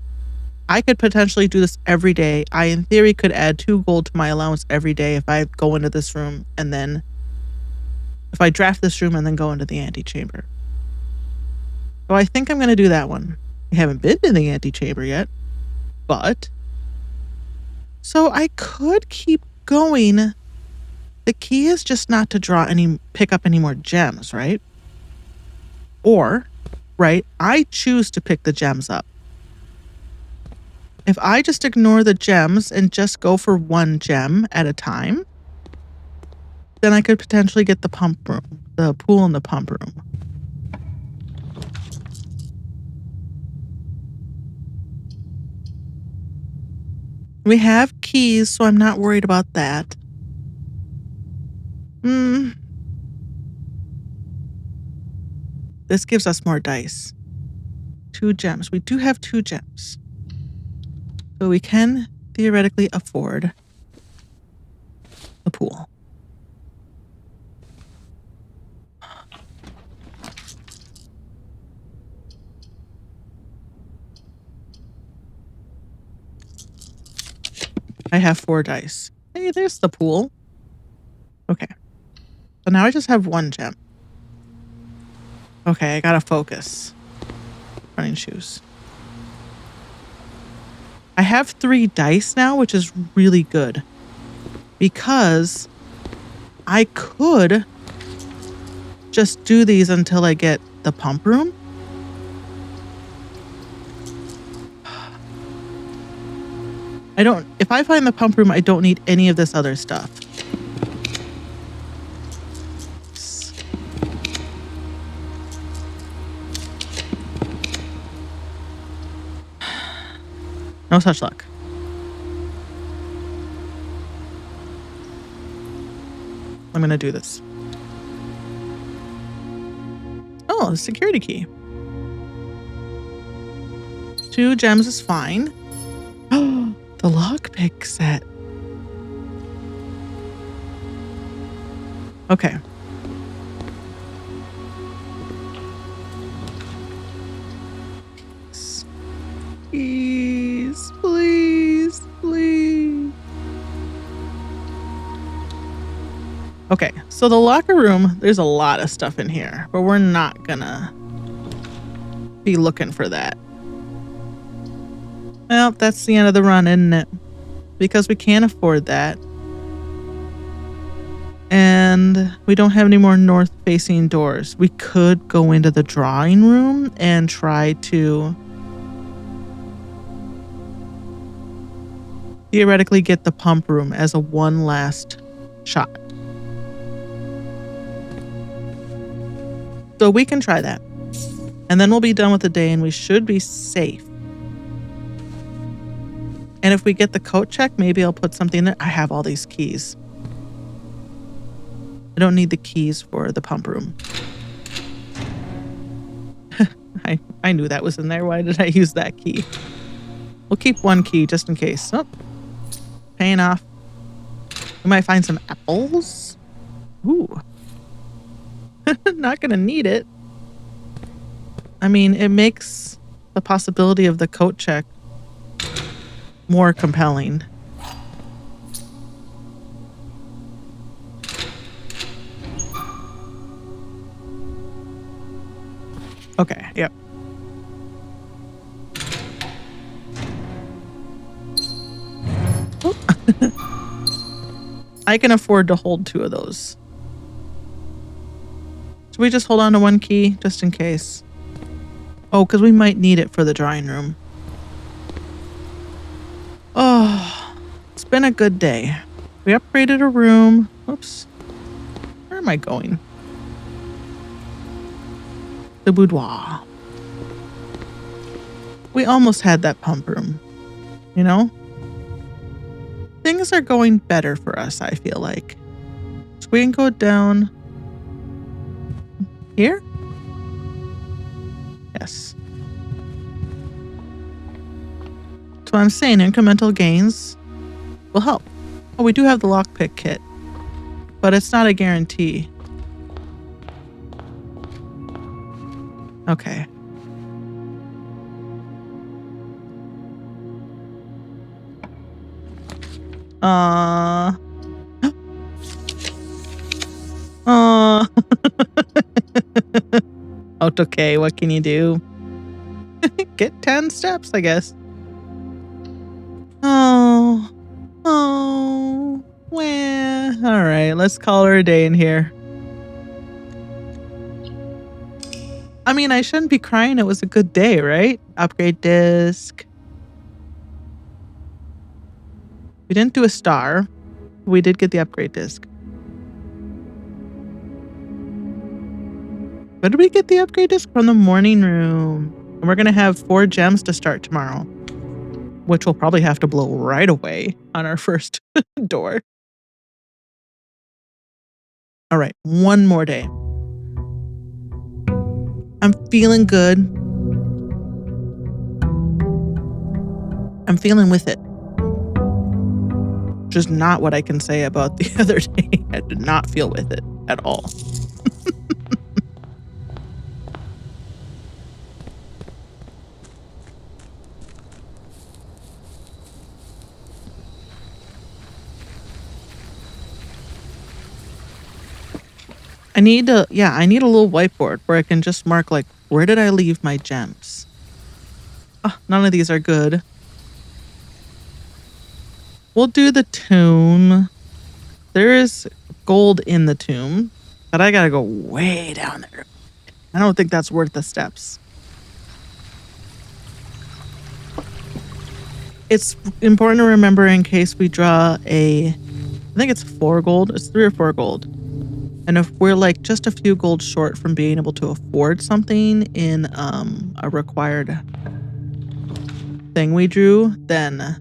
could potentially do this every day. I, in theory, could add 2 gold to my allowance every day if I go into this room and then if I draft this room and then go into the antechamber. So I think I'm going to do that one. I haven't been to the antechamber yet, but so I could keep going. The key is just not to pick up any more gems, right? Or, right, I choose to pick the gems up. If I just ignore the gems and just go for 1 gem at a time, then I could potentially get the pump room, the pool and the pump room. We have keys, so I'm not worried about that. This gives us more dice. 2 gems. We do have 2 gems. So we can theoretically afford the pool. I have 4 dice. Hey, there's the pool. Okay. So now I just have 1 gem. Okay, I gotta focus. Running shoes. I have 3 dice now, which is really good. Because I could just do these until I get the pump room. If I find the pump room, I don't need any of this other stuff. No such luck. I'm gonna do this. Oh, the security key. 2 gems is fine. Oh, the lockpick set. Okay. Please, please, please. Okay, so the locker room, there's a lot of stuff in here, but we're not gonna be looking for that. Well, that's the end of the run, isn't it? Because we can't afford that. And we don't have any more north-facing doors. We could go into the drawing room and try to theoretically get the pump room as a one last shot. So we can try that. And then we'll be done with the day and we should be safe. And if we get the coat check, maybe I'll put something there. I have all these keys. I don't need the keys for the pump room. I knew that was in there. Why did I use that key? We'll keep 1 key just in case. Oh, paying off. We might find some apples. Ooh. Not gonna need it. I mean, it makes the possibility of the coat check more compelling. Okay, yep. I can afford to hold 2 of those. Should we just hold on to 1 key just in case? Oh, because we might need it for the drawing room. Oh, it's been a good day. We upgraded a room. Oops. Where am I going? The boudoir. We almost had that pump room. You know? Things are going better for us, I feel like. So we can go down here? Yes. So I'm saying incremental gains will help. Oh, we do have the lockpick kit, but it's not a guarantee. Okay. Uh. Oh, it's okay. What can you do? Get 10 steps, I guess. Oh. Well. All right, let's call her a day in here. I mean, I shouldn't be crying. It was a good day, right? Upgrade disc. We didn't do a star. We did get the upgrade disc. Where did we get the upgrade disc? From the morning room. And we're going to have 4 gems to start tomorrow, which we'll probably have to blow right away on our first door. All right, 1 more day. I'm feeling good. I'm feeling with it. Which is not what I can say about the other day. I did not feel with it at all. I need a little whiteboard where I can just mark like, where did I leave my gems? Oh, none of these are good. We'll do the tomb. There is gold in the tomb, but I gotta go way down there. I don't think that's worth the steps. It's important to remember in case we draw I think it's 4 gold. It's 3 or 4 gold. And if we're like just a few gold short from being able to afford something in a required thing we drew, then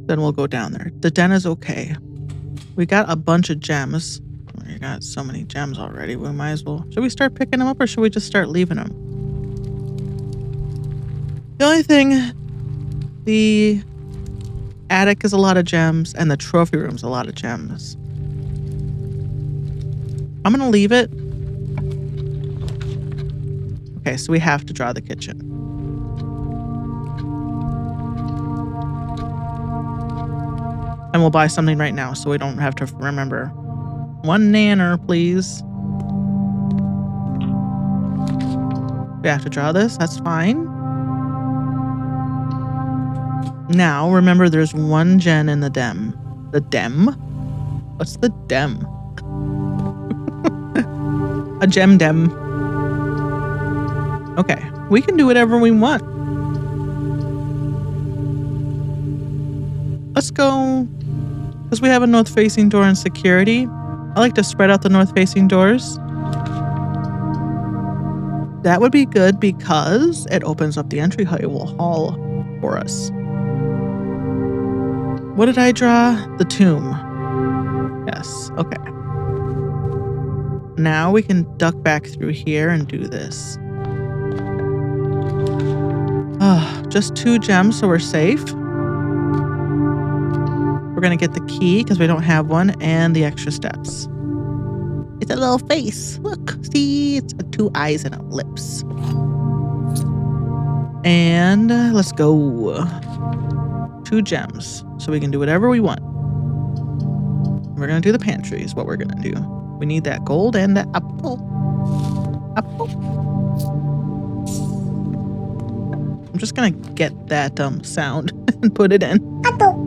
we'll go down there. The den is okay. We got a bunch of gems. We got so many gems already. We might as well. Should we start picking them up or should we just start leaving them? The only thing, the attic is a lot of gems and the trophy room's a lot of gems. I'm gonna leave it. Okay, so we have to draw the kitchen. And we'll buy something right now so we don't have to remember. 1 nanner, please. We have to draw this, that's fine. Now, remember there's 1 gen in the dem. The dem? What's the dem? A gem dem. Okay, we can do whatever we want. Let's go, because we have a north-facing door and security. I like to spread out the north-facing doors. That would be good because it opens up the entryway hall for us. What did I draw? The tomb. Yes, okay. Now we can duck back through here and do this. Just 2 gems, so we're safe. We're gonna get the key because we don't have one, and the extra steps. It's a little face. Look, see, it's 2 eyes and lips. And let's go. 2 gems, so we can do whatever we want. We're gonna do the pantry is what we're gonna do. We need that gold and that apple. Apple. I'm just gonna get that sound and put it in. Apple.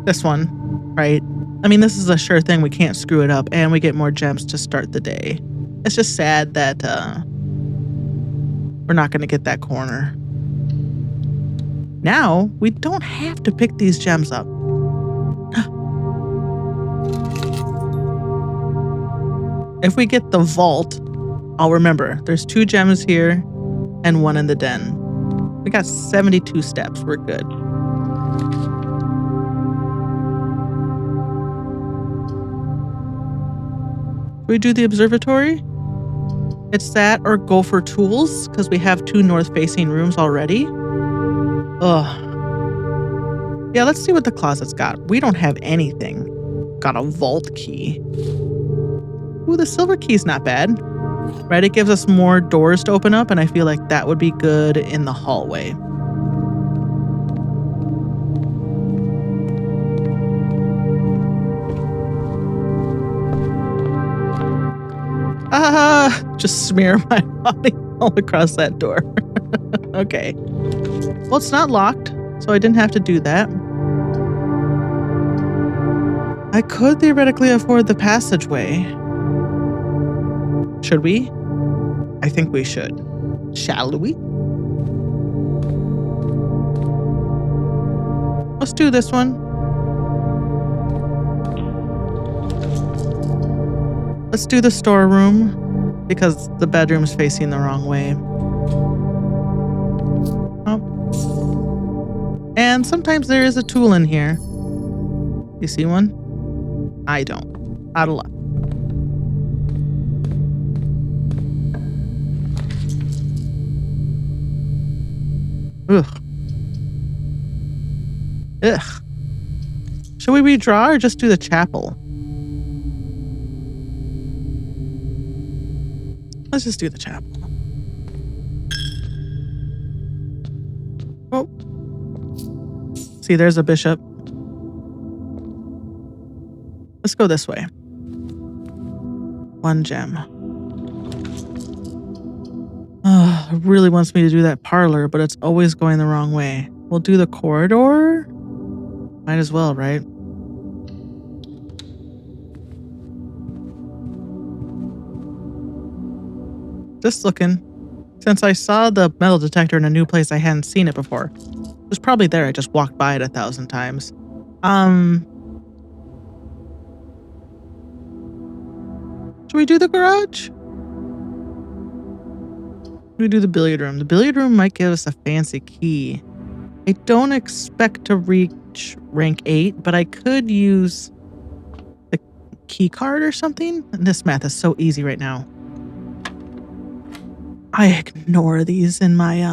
This one, right? I mean, this is a sure thing. We can't screw it up, and we get more gems to start the day. It's just sad that we're not gonna get that corner. Now, we don't have to pick these gems up. If we get the vault, I'll remember. There's 2 gems here and 1 in the den. We got 72 steps. We're good. Should we do the observatory? It's that or go for tools because we have 2 north-facing rooms already. Ugh. Yeah, let's see what the closet's got. We don't have anything. Got a vault key. Ooh, the silver key's not bad. Right, it gives us more doors to open up, and I feel like that would be good in the hallway. Just smear my body all across that door. Okay. Well, it's not locked, so I didn't have to do that. I could theoretically afford the passageway. Should we? I think we should. Shall we? Let's do this one. Let's do the storeroom because the bedroom's facing the wrong way. Oh. And sometimes there is a tool in here. You see one? I don't. Out of luck. Ugh. Ugh. Should we redraw or just do the chapel? Let's just do the chapel. Oh. See, there's a bishop. Let's go this way. 1 gem. It really wants me to do that parlor, but it's always going the wrong way. We'll do the corridor. Might as well, right? Just looking. Since I saw the metal detector in a new place, I hadn't seen it before. It was probably there. I just walked by it 1,000 times. Should we do the garage? Should we do the billiard room? The billiard room might give us a fancy key. I don't expect to reach rank 8, but I could use the key card or something. And this math is so easy right now. I ignore these in my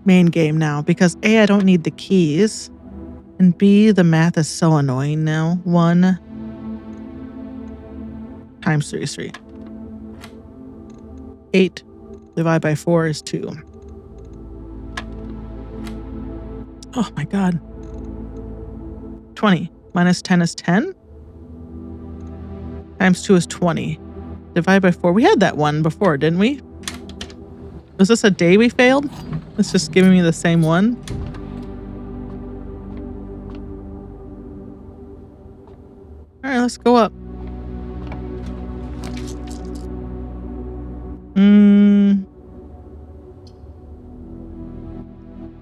main game now because A, I don't need the keys, and B, the math is so annoying now. 1 times 3 is 3. 8 divided by 4 is 2. Oh my god. 20 minus 10 is 10. Times 2 is 20. Divided by 4. We had that one before, didn't we? Was this a day we failed? It's just giving me the same one. All right, let's go up.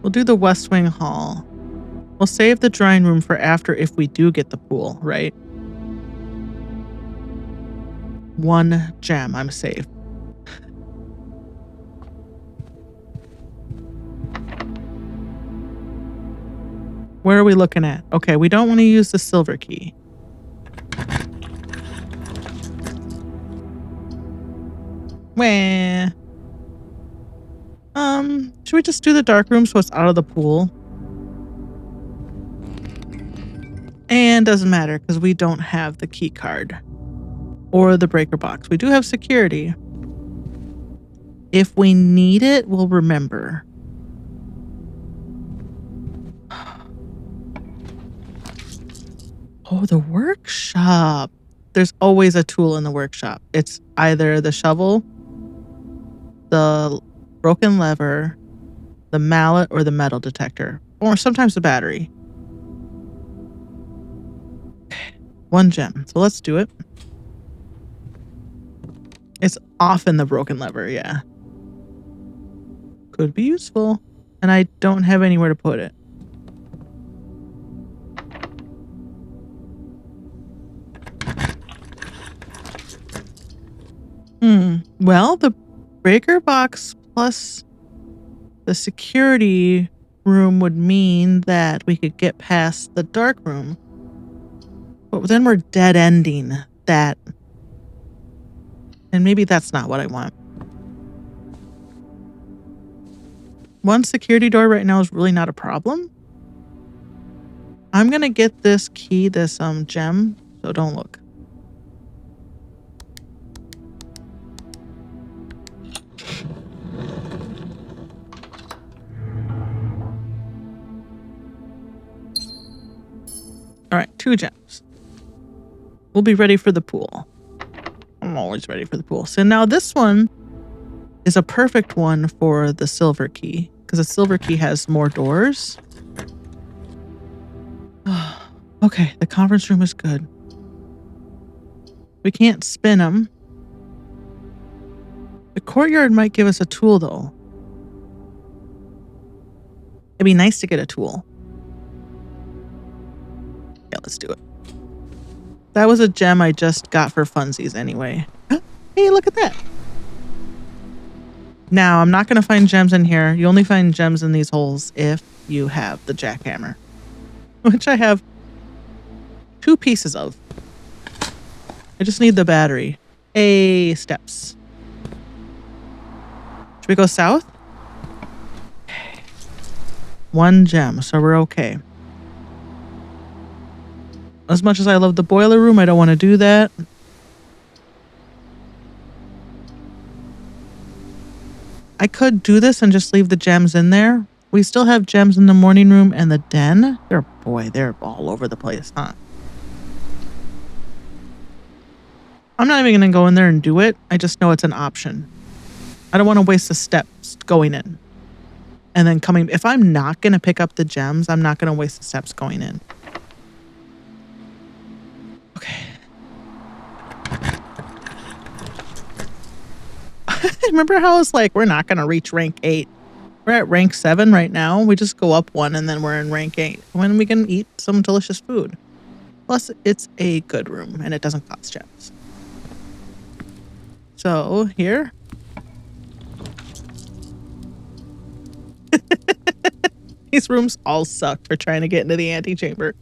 We'll do the West Wing Hall. We'll save the drawing room for after if we do get the pool, right? 1 gem, I'm safe. Where are we looking at? Okay, we don't want to use the silver key. Wah. Should we just do the dark room so it's out of the pool? And doesn't matter because we don't have the key card or the breaker box. We do have security. If we need it, we'll remember. Oh, the workshop. There's always a tool in the workshop. It's either the shovel, the broken lever, the mallet, or the metal detector, or sometimes the battery. 1 gem. So let's do it. It's often the broken lever, yeah. Could be useful. And I don't have anywhere to put it. Well, the breaker box plus the security room would mean that we could get past the dark room. But then we're dead ending that. And maybe that's not what I want. 1 security door right now is really not a problem. I'm going to get this key, this gem, so don't look. All right, 2 gems. We'll be ready for the pool. I'm always ready for the pool. So now this one is a perfect one for the silver key because the silver key has more doors. Okay, the conference room is good. We can't spin them. The courtyard might give us a tool though. It'd be nice to get a tool. Yeah, let's do it. That was a gem I just got for funsies anyway. Hey, look at that. Now, I'm not going to find gems in here. You only find gems in these holes if you have the jackhammer, which I have 2 pieces of. I just need the battery. Steps. Should we go south? 1 gem, so we're okay. As much as I love the boiler room, I don't want to do that. I could do this and just leave the gems in there. We still have gems in the morning room and the den. They're all over the place, huh? I'm not even going to go in there and do it. I just know it's an option. I don't want to waste the steps going in. And then coming, if I'm not going to pick up the gems, I'm not going to waste the steps going in. Okay. Remember how I was like, we're not going to reach rank 8. We're at rank 7 right now. We just go up 1 and then we're in rank 8. When we can eat some delicious food. Plus, it's a good room and it doesn't cost gems. So, here. These rooms all suck for trying to get into the antechamber.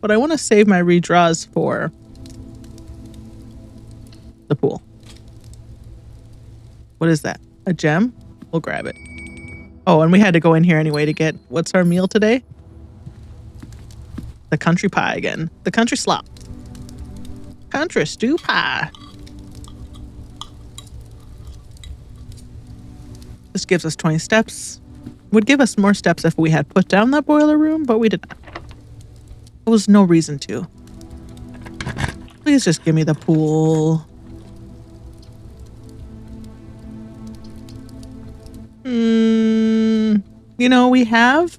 But I want to save my redraws for the pool. What is that? A gem? We'll grab it. Oh, and we had to go in here anyway to get, what's our meal today? The country pie again. The country slop. Country stew pie. This gives us 20 steps. Would give us more steps if we had put down that boiler room, but we did not. There was no reason to. Please just give me the pool. You know, we have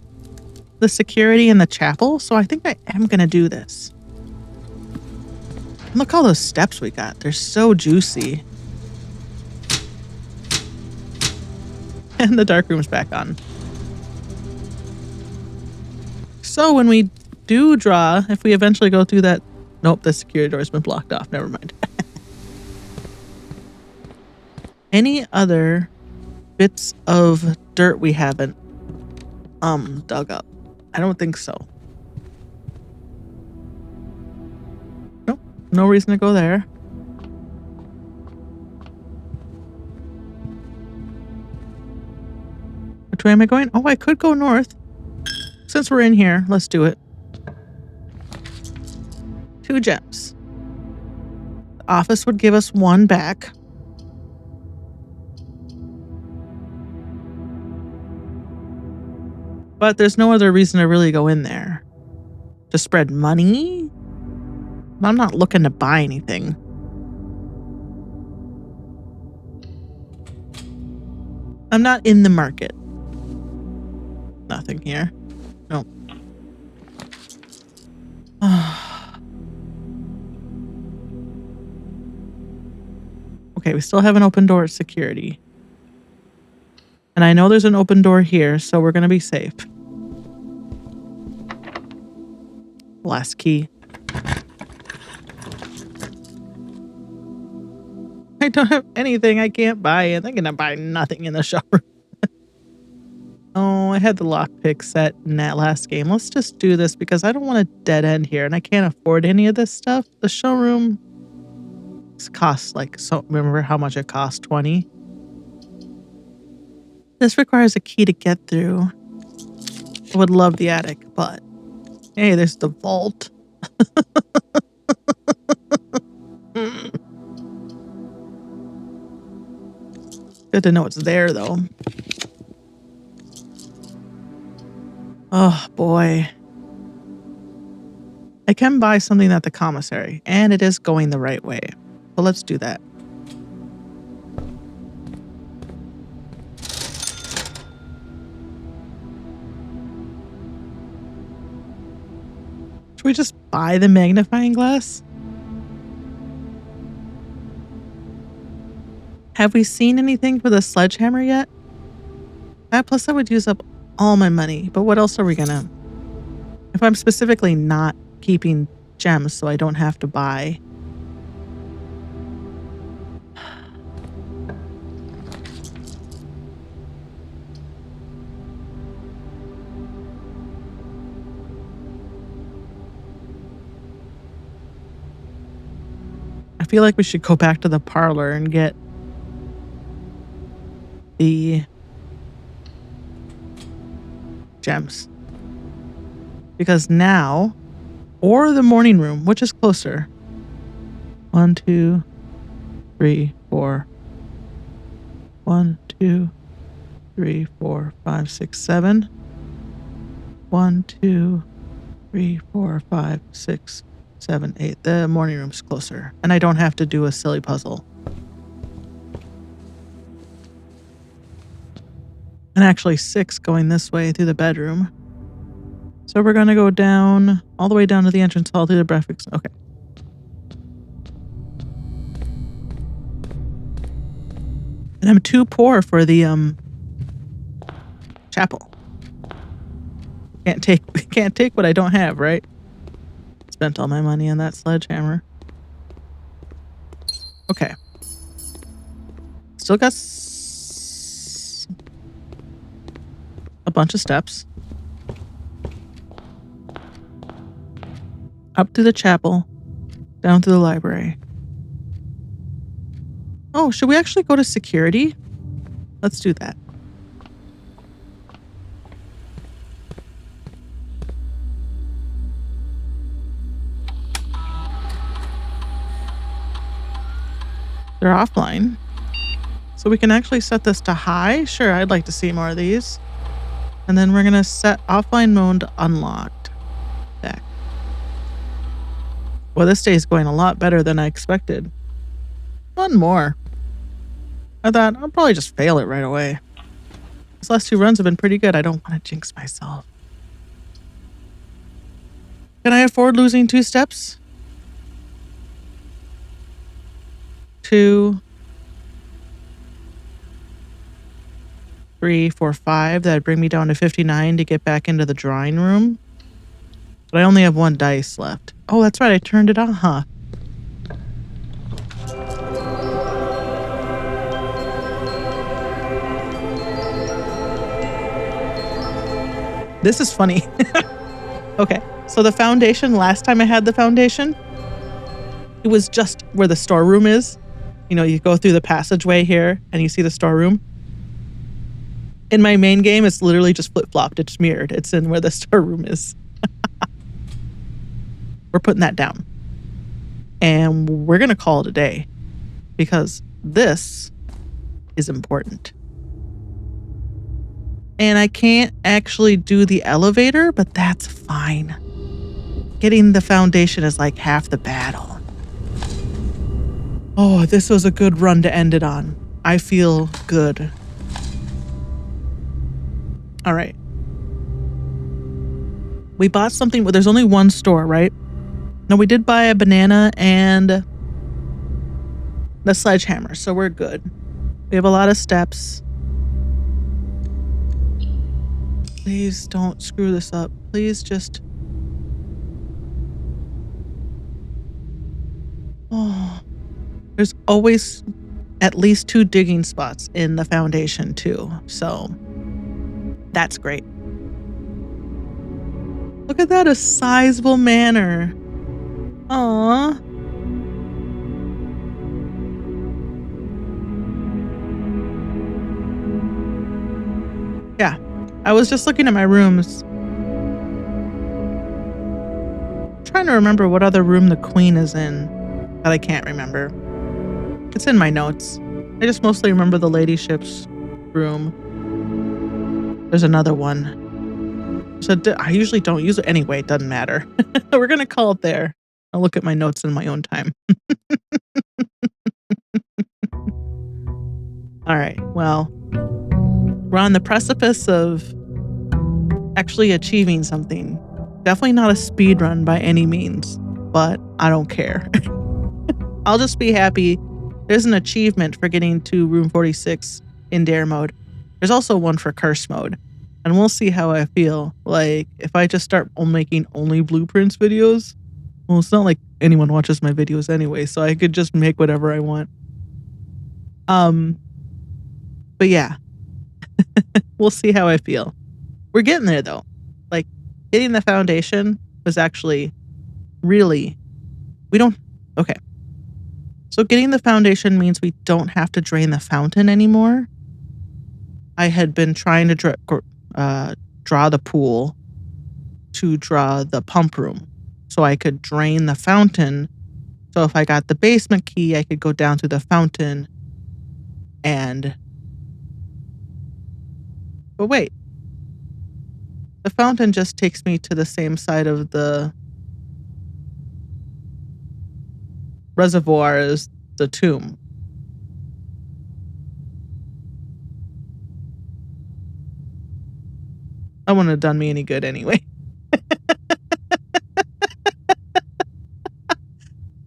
the security in the chapel, so I think I am going to do this. Look all those steps we got. They're so juicy. And the dark room's back on. So when we do draw, if we eventually go through that... Nope, the security door's been blocked off. Never mind. Any other bits of dirt we haven't dug up? I don't think so. Nope, no reason to go there. Which way am I going? Oh, I could go north. Since we're in here, let's do it. 2 gems. The office would give us 1 back. But there's no other reason to really go in there. To spread money? I'm not looking to buy anything. I'm not in the market. Nothing here. Nope. Okay, we still have an open door at security. And I know there's an open door here, so we're going to be safe. Last key. I don't have anything. I can't buy it. I'm going to buy nothing in the shop. Oh, I had the lockpick set in that last game. Let's just do this because I don't want a dead end here and I can't afford any of this stuff. The showroom costs like, so remember how much it cost? 20. This requires a key to get through. I would love the attic, but hey, there's the vault. Good to know it's there, though. Oh, boy. I can buy something at the commissary, and it is going the right way. So let's do that. Should we just buy the magnifying glass? Have we seen anything for the sledgehammer yet? Plus, that would use up all my money. But what else are we gonna... If I'm specifically not keeping gems so I don't have to buy... I feel like we should go back to the parlor and get the gems. Because now, or the morning room, which is closer? 1, 2, 3, 4. 1, 2, 3, 4, 5, 6, 7. 1, 2, 3, 4, 5, 6. 7, 8. The morning room's closer. And I don't have to do a silly puzzle. And actually 6 going this way through the bedroom. So we're going to go down, all the way down to the entrance hall through the breakfast. Okay. And I'm too poor for the chapel. Can't take what I don't have, right? Spent all my money on that sledgehammer. Okay. Still got a bunch of steps. Up to the chapel, down to the library. Oh, should we actually go to security? Let's do that. They're offline. So we can actually set this to high. Sure, I'd like to see more of these. And then we're going to set offline mode unlocked. Back. Well, this day is going a lot better than I expected. One more. I thought I'll probably just fail it right away. These last 2 runs have been pretty good. I don't want to jinx myself. Can I afford losing 2 steps? 2, 3, 4, 5. That'd bring me down to 59 to get back into the drawing room. But I only have 1 dice left. Oh, that's right. I turned it on, huh? This is funny. Okay, so the foundation, last time I had the foundation, it was just where the storeroom is. You know, you go through the passageway here and you see the storeroom. In my main game, it's literally just flip-flopped. It's mirrored. It's in where the storeroom is. We're putting that down. And we're going to call it a day because this is important. And I can't actually do the elevator, but that's fine. Getting the foundation is like half the battle. Oh, this was a good run to end it on. I feel good. All right. We bought something. Well, there's only 1 store, right? No, we did buy a banana and the sledgehammer, so we're good. We have a lot of steps. Please don't screw this up. Please just... Oh, there's always at least 2 digging spots in the foundation too. So that's great. Look at that, a sizable manor. Aww. Yeah, I was just looking at my rooms. Trying to remember what other room the queen is in, but I can't remember. It's in my notes. I just mostly remember the ladyship's room. There's another one. So I usually don't use it anyway. It doesn't matter. We're going to call it there. I'll look at my notes in my own time. All right. Well, we're on the precipice of actually achieving something. Definitely not a speed run by any means, but I don't care. I'll just be happy. There's an achievement for getting to room 46 in dare mode. There's also one for curse mode. And we'll see how I feel. Like, if I just start making only blueprints videos, well, it's not like anyone watches my videos anyway, so I could just make whatever I want. But yeah. We'll see how I feel. We're getting there, though. Like, getting the foundation was actually really... Okay. So getting the foundation means we don't have to drain the fountain anymore. I had been trying to draw the pool to draw the pump room so I could drain the fountain. So if I got the basement key, I could go down to the fountain and... But wait. The fountain just takes me to the same side of the... reservoir is the tomb. That wouldn't have done me any good anyway.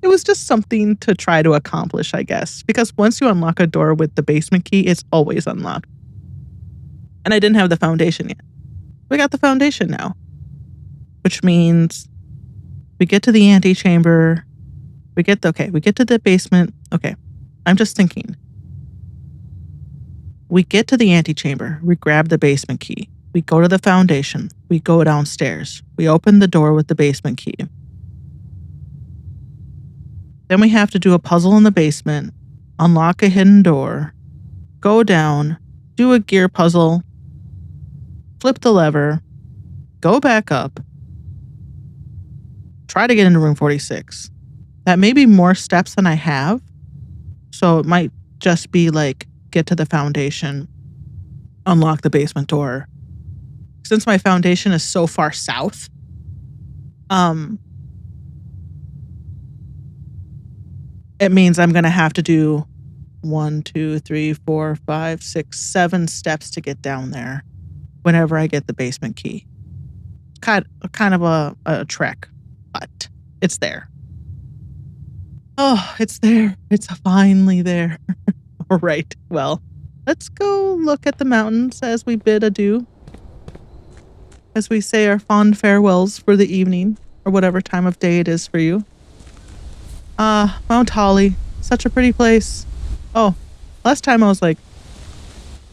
It was just something to try to accomplish, I guess, because once you unlock a door with the basement key, it's always unlocked. And I didn't have the foundation yet. We got the foundation now, which means we get to the antechamber. We get to the basement. Okay, I'm just thinking. We get to the antechamber. We grab the basement key. We go to the foundation. We go downstairs. We open the door with the basement key. Then we have to do a puzzle in the basement, unlock a hidden door, go down, do a gear puzzle, flip the lever, go back up, try to get into room 46. That may be more steps than I have, so it might just be like get to the foundation, unlock the basement door. Since my foundation is so far south, it means I'm going to have to do 1, 2, 3, 4, 5, 6, 7 steps to get down there whenever I get the basement key. Kind of a trek, but it's there. Oh, it's there. It's finally there. All right. Well, let's go look at the mountains as we bid adieu. As we say our fond farewells for the evening, or whatever time of day it is for you. Mount Holly. Such a pretty place. Oh, last time I was like,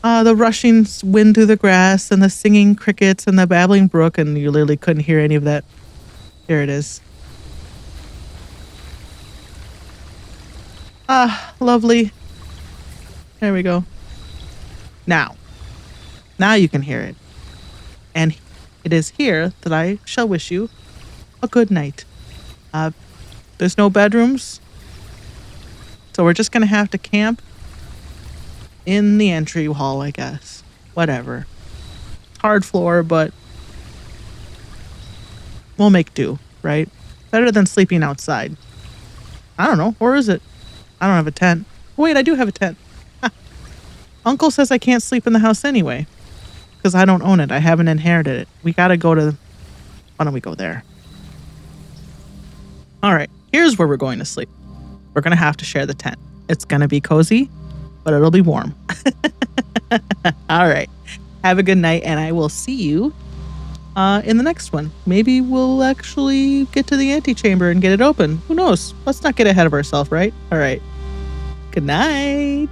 the rushing wind through the grass and the singing crickets and the babbling brook, and you literally couldn't hear any of that. Here it is. Lovely. There we go. Now you can hear it. And it is here that I shall wish you a good night. There's no bedrooms, so we're just going to have to camp in the entry hall, I guess. Whatever. Hard floor, but we'll make do, right? Better than sleeping outside. I don't know. Or is it? I don't have a tent. Wait, I do have a tent. Uncle says I can't sleep in the house anyway, because I don't own it. I haven't inherited it. We got to go to... Why don't we go there? All right. Here's where we're going to sleep. We're going to have to share the tent. It's going to be cozy, but it'll be warm. All right. Have a good night, and I will see you in the next one. Maybe we'll actually get to the antechamber and get it open. Who knows? Let's not get ahead of ourselves, right? All right. Good night.